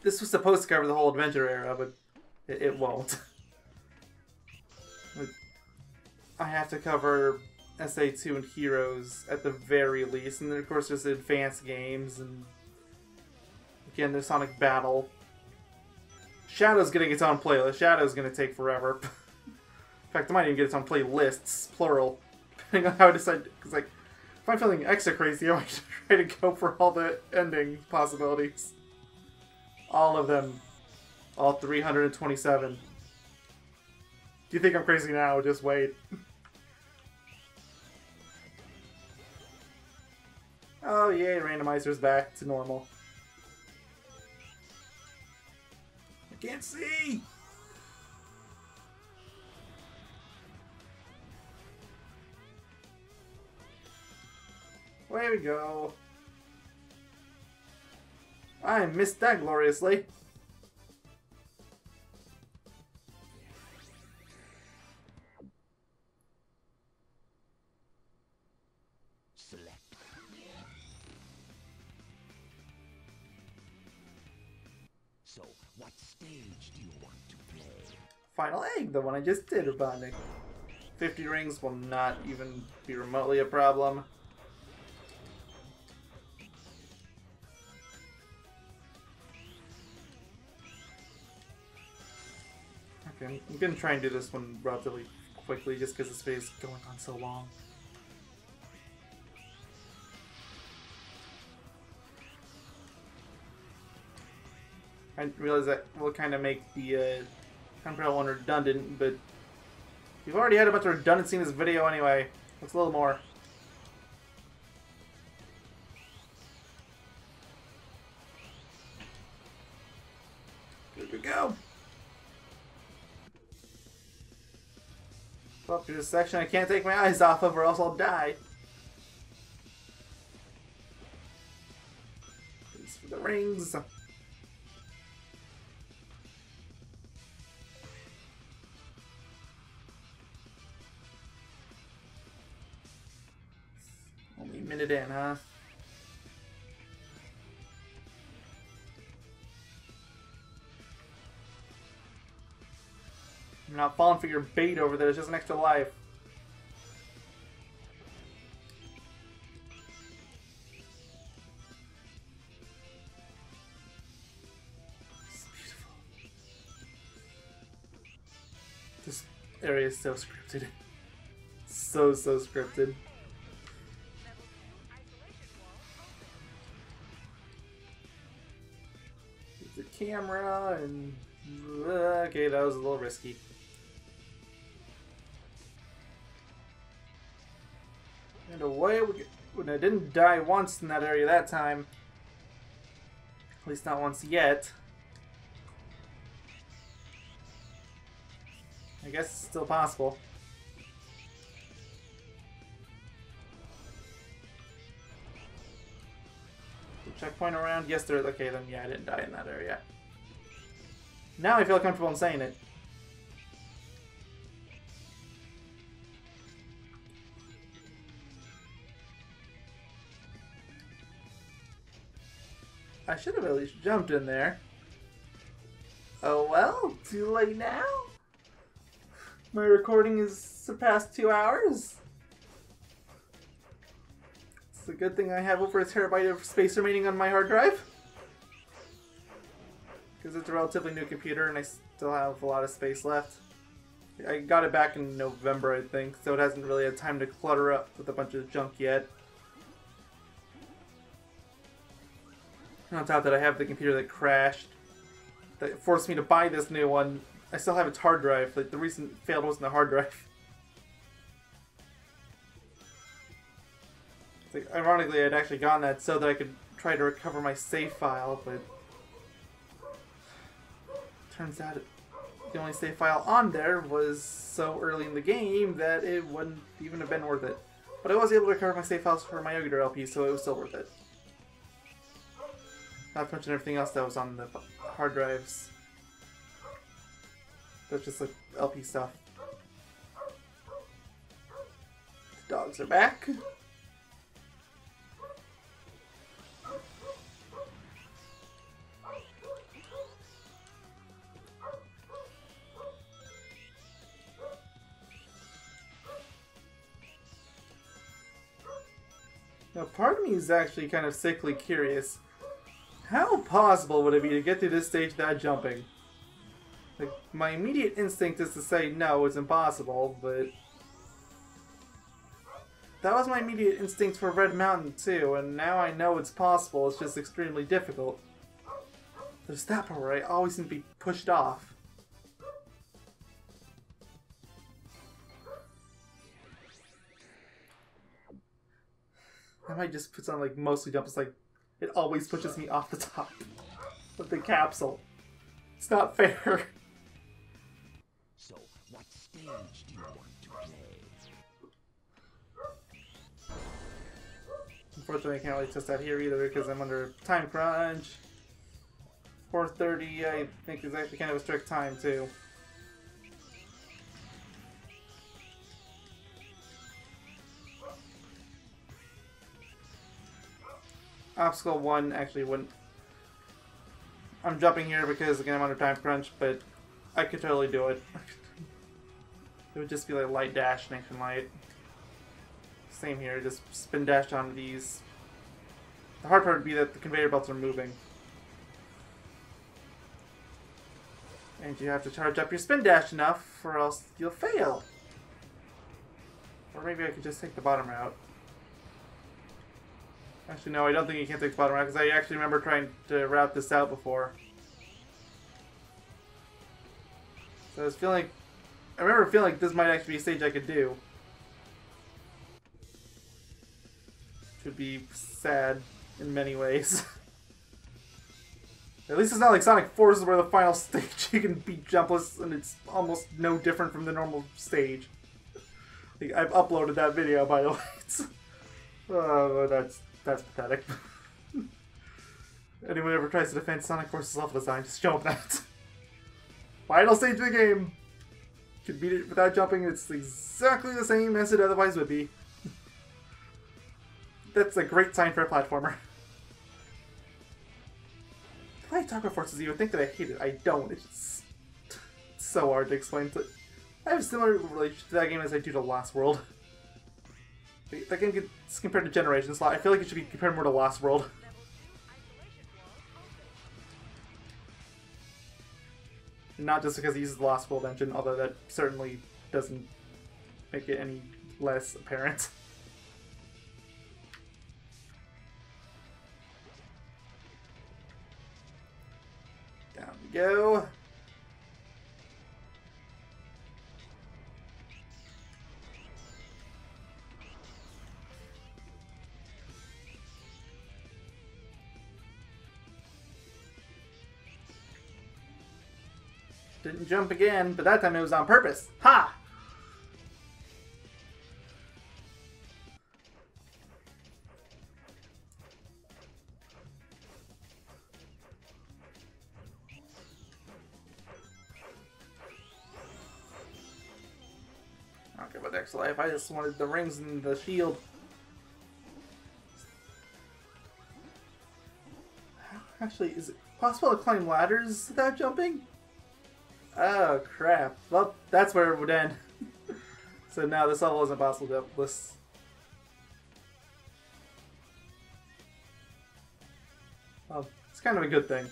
This was supposed to cover the whole adventure era, but it won't. I have to cover SA2 and Heroes at the very least, and then of course there's the advanced games, and again there's Sonic Battle. Shadow's getting its own playlist. Shadow's gonna take forever. In fact, I might even get its own playlists, plural, depending on how I decide. Because, like, if I'm feeling extra crazy, I might try to go for all the ending possibilities. All of them. All 327. Do you think I'm crazy now? Just wait. Oh, yay, randomizer's back to normal. I can't see! There we go. I missed that gloriously. Select. So, what stage do you want to play? Final egg, the one I just did, Robotnik. 50 rings will not even be remotely a problem. Okay, I'm gonna try and do this one relatively quickly just because this video is going on so long. I realize that will kind of make the Umbrella one redundant, but You've already had a bunch of redundancy in this video anyway. Let's a little more. Good we go. Up through this section I can't take my eyes off of or else I'll die. These for the rings. Only a minute in, huh? I'm not falling for your bait over there, it's just an extra life. It's beautiful. This area is so scripted. So scripted. The camera and okay, that was a little risky. And away we get. When I didn't die once in that area that time. At least not once yet. I guess it's still possible. Checkpoint around? Yes, there is. Okay, then yeah, I didn't die in that area. Now I feel comfortable in saying it. I should have at least jumped in there. Oh well, too late now. My recording is surpassed 2 hours. It's a good thing I have over a terabyte of space remaining on my hard drive. Because it's a relatively new computer and I still have a lot of space left. I got it back in November, I think, so it hasn't really had time to clutter up with a bunch of junk yet. And on top of that, I have the computer that crashed. That forced me to buy this new one. I still have its hard drive. Like, the reason it failed wasn't the hard drive. Like, ironically, I'd actually gotten that so that I could try to recover my save file, but turns out the only save file on there was so early in the game that it wouldn't even have been worth it. But I was able to recover my save files for my Yogi LP, so it was still worth it. Not to mention everything else that was on the hard drives. That's just like LP stuff. The dogs are back. Now, part of me is actually kind of sickly curious. How possible would it be to get through this stage without jumping? Like, my immediate instinct is to say no, it's impossible, but that was my immediate instinct for Red Mountain too, and now I know it's possible, it's just extremely difficult. There's that part where I always seem to be pushed off. I might just put on like mostly jumps, like it always pushes me off the top of the capsule. It's not fair. So, what stage do you want to play? Unfortunately, I can't really test that here either because I'm under time crunch. 4:30, I think, is actually kind of a strict time too. Obstacle 1 actually wouldn't. I'm jumping here because again I'm under time crunch, but I could totally do it. It would just be like light dash, nice and light. Same here, just spin dash onto these. The hard part would be that the conveyor belts are moving. And you have to charge up your spin dash enough or else you'll fail. Or maybe I could just take the bottom route. Actually, no, I don't think you can take the bottom route, because I actually remember trying to route this out before. So I was feeling like I remember feeling like this might actually be a stage I could do. Which would be sad in many ways. At least it's not like Sonic Forces where the final stage you can beat jumpless and it's almost no different from the normal stage. Like, I've uploaded that video, by the way. Oh, that's pathetic. Anyone ever tries to defend Sonic Forces level design, just show them that. Final stage of the game! You can beat it without jumping, it's exactly the same as it otherwise would be. That's a great sign for a platformer. If I talk about Forces, you would think that I hate it. I don't. It's so hard to explain. I have a similar relationship to that game as I do to Lost World. That game gets compared to Generations a lot. I feel like it should be compared more to Lost World. Not just because he uses the Lost World engine, although that certainly doesn't make it any less apparent. Down we go. Didn't jump again, but that time it was on purpose. Ha! I don't care about the extra life, I just wanted the rings and the shield. Actually, is it possible to climb ladders without jumping? Oh crap. Well, that's where it would end. So now this level isn't possible to uplist. Well, it's kind of a good thing.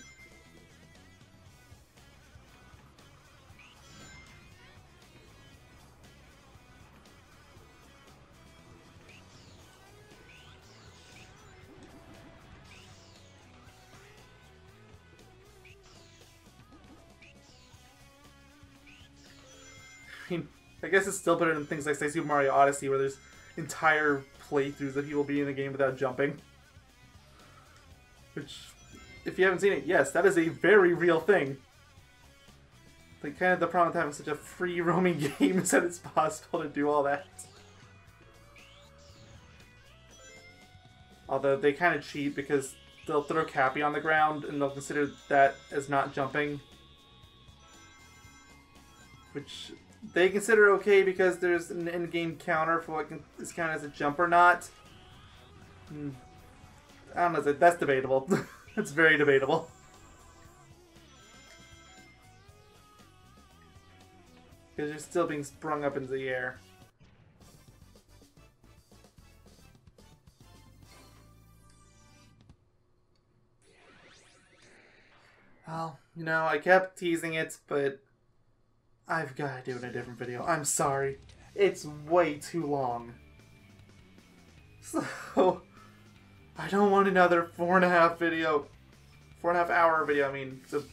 I guess it's still better than things like, say, Super Mario Odyssey, where there's entire playthroughs of people being in the game without jumping. Which, if you haven't seen it, yes, that is a very real thing. Like, kind of the problem with having such a free roaming game is that it's possible to do all that. Although they kind of cheat because they'll throw Cappy on the ground and they'll consider that as not jumping. Which they consider okay because there's an in-game counter for what is counted as a jump or not. I don't know, that's debatable. It's very debatable. Because you're still being sprung up into the air. Well, you know, I kept teasing it, but I've got to do it in a different video. I'm sorry. It's way too long. So, I don't want another 4.5 hour video, I mean. So,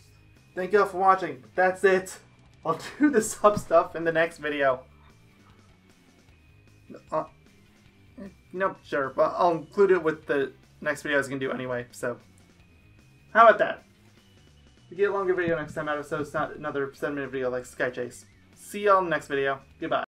thank you all for watching. That's it. I'll do the sub stuff in the next video. Nope, sure. But I'll include it with the next video I was going to do anyway, so. How about that? We get a longer video next time out, so it's not another 7-minute video like Sky Chase. See y'all in the next video. Goodbye.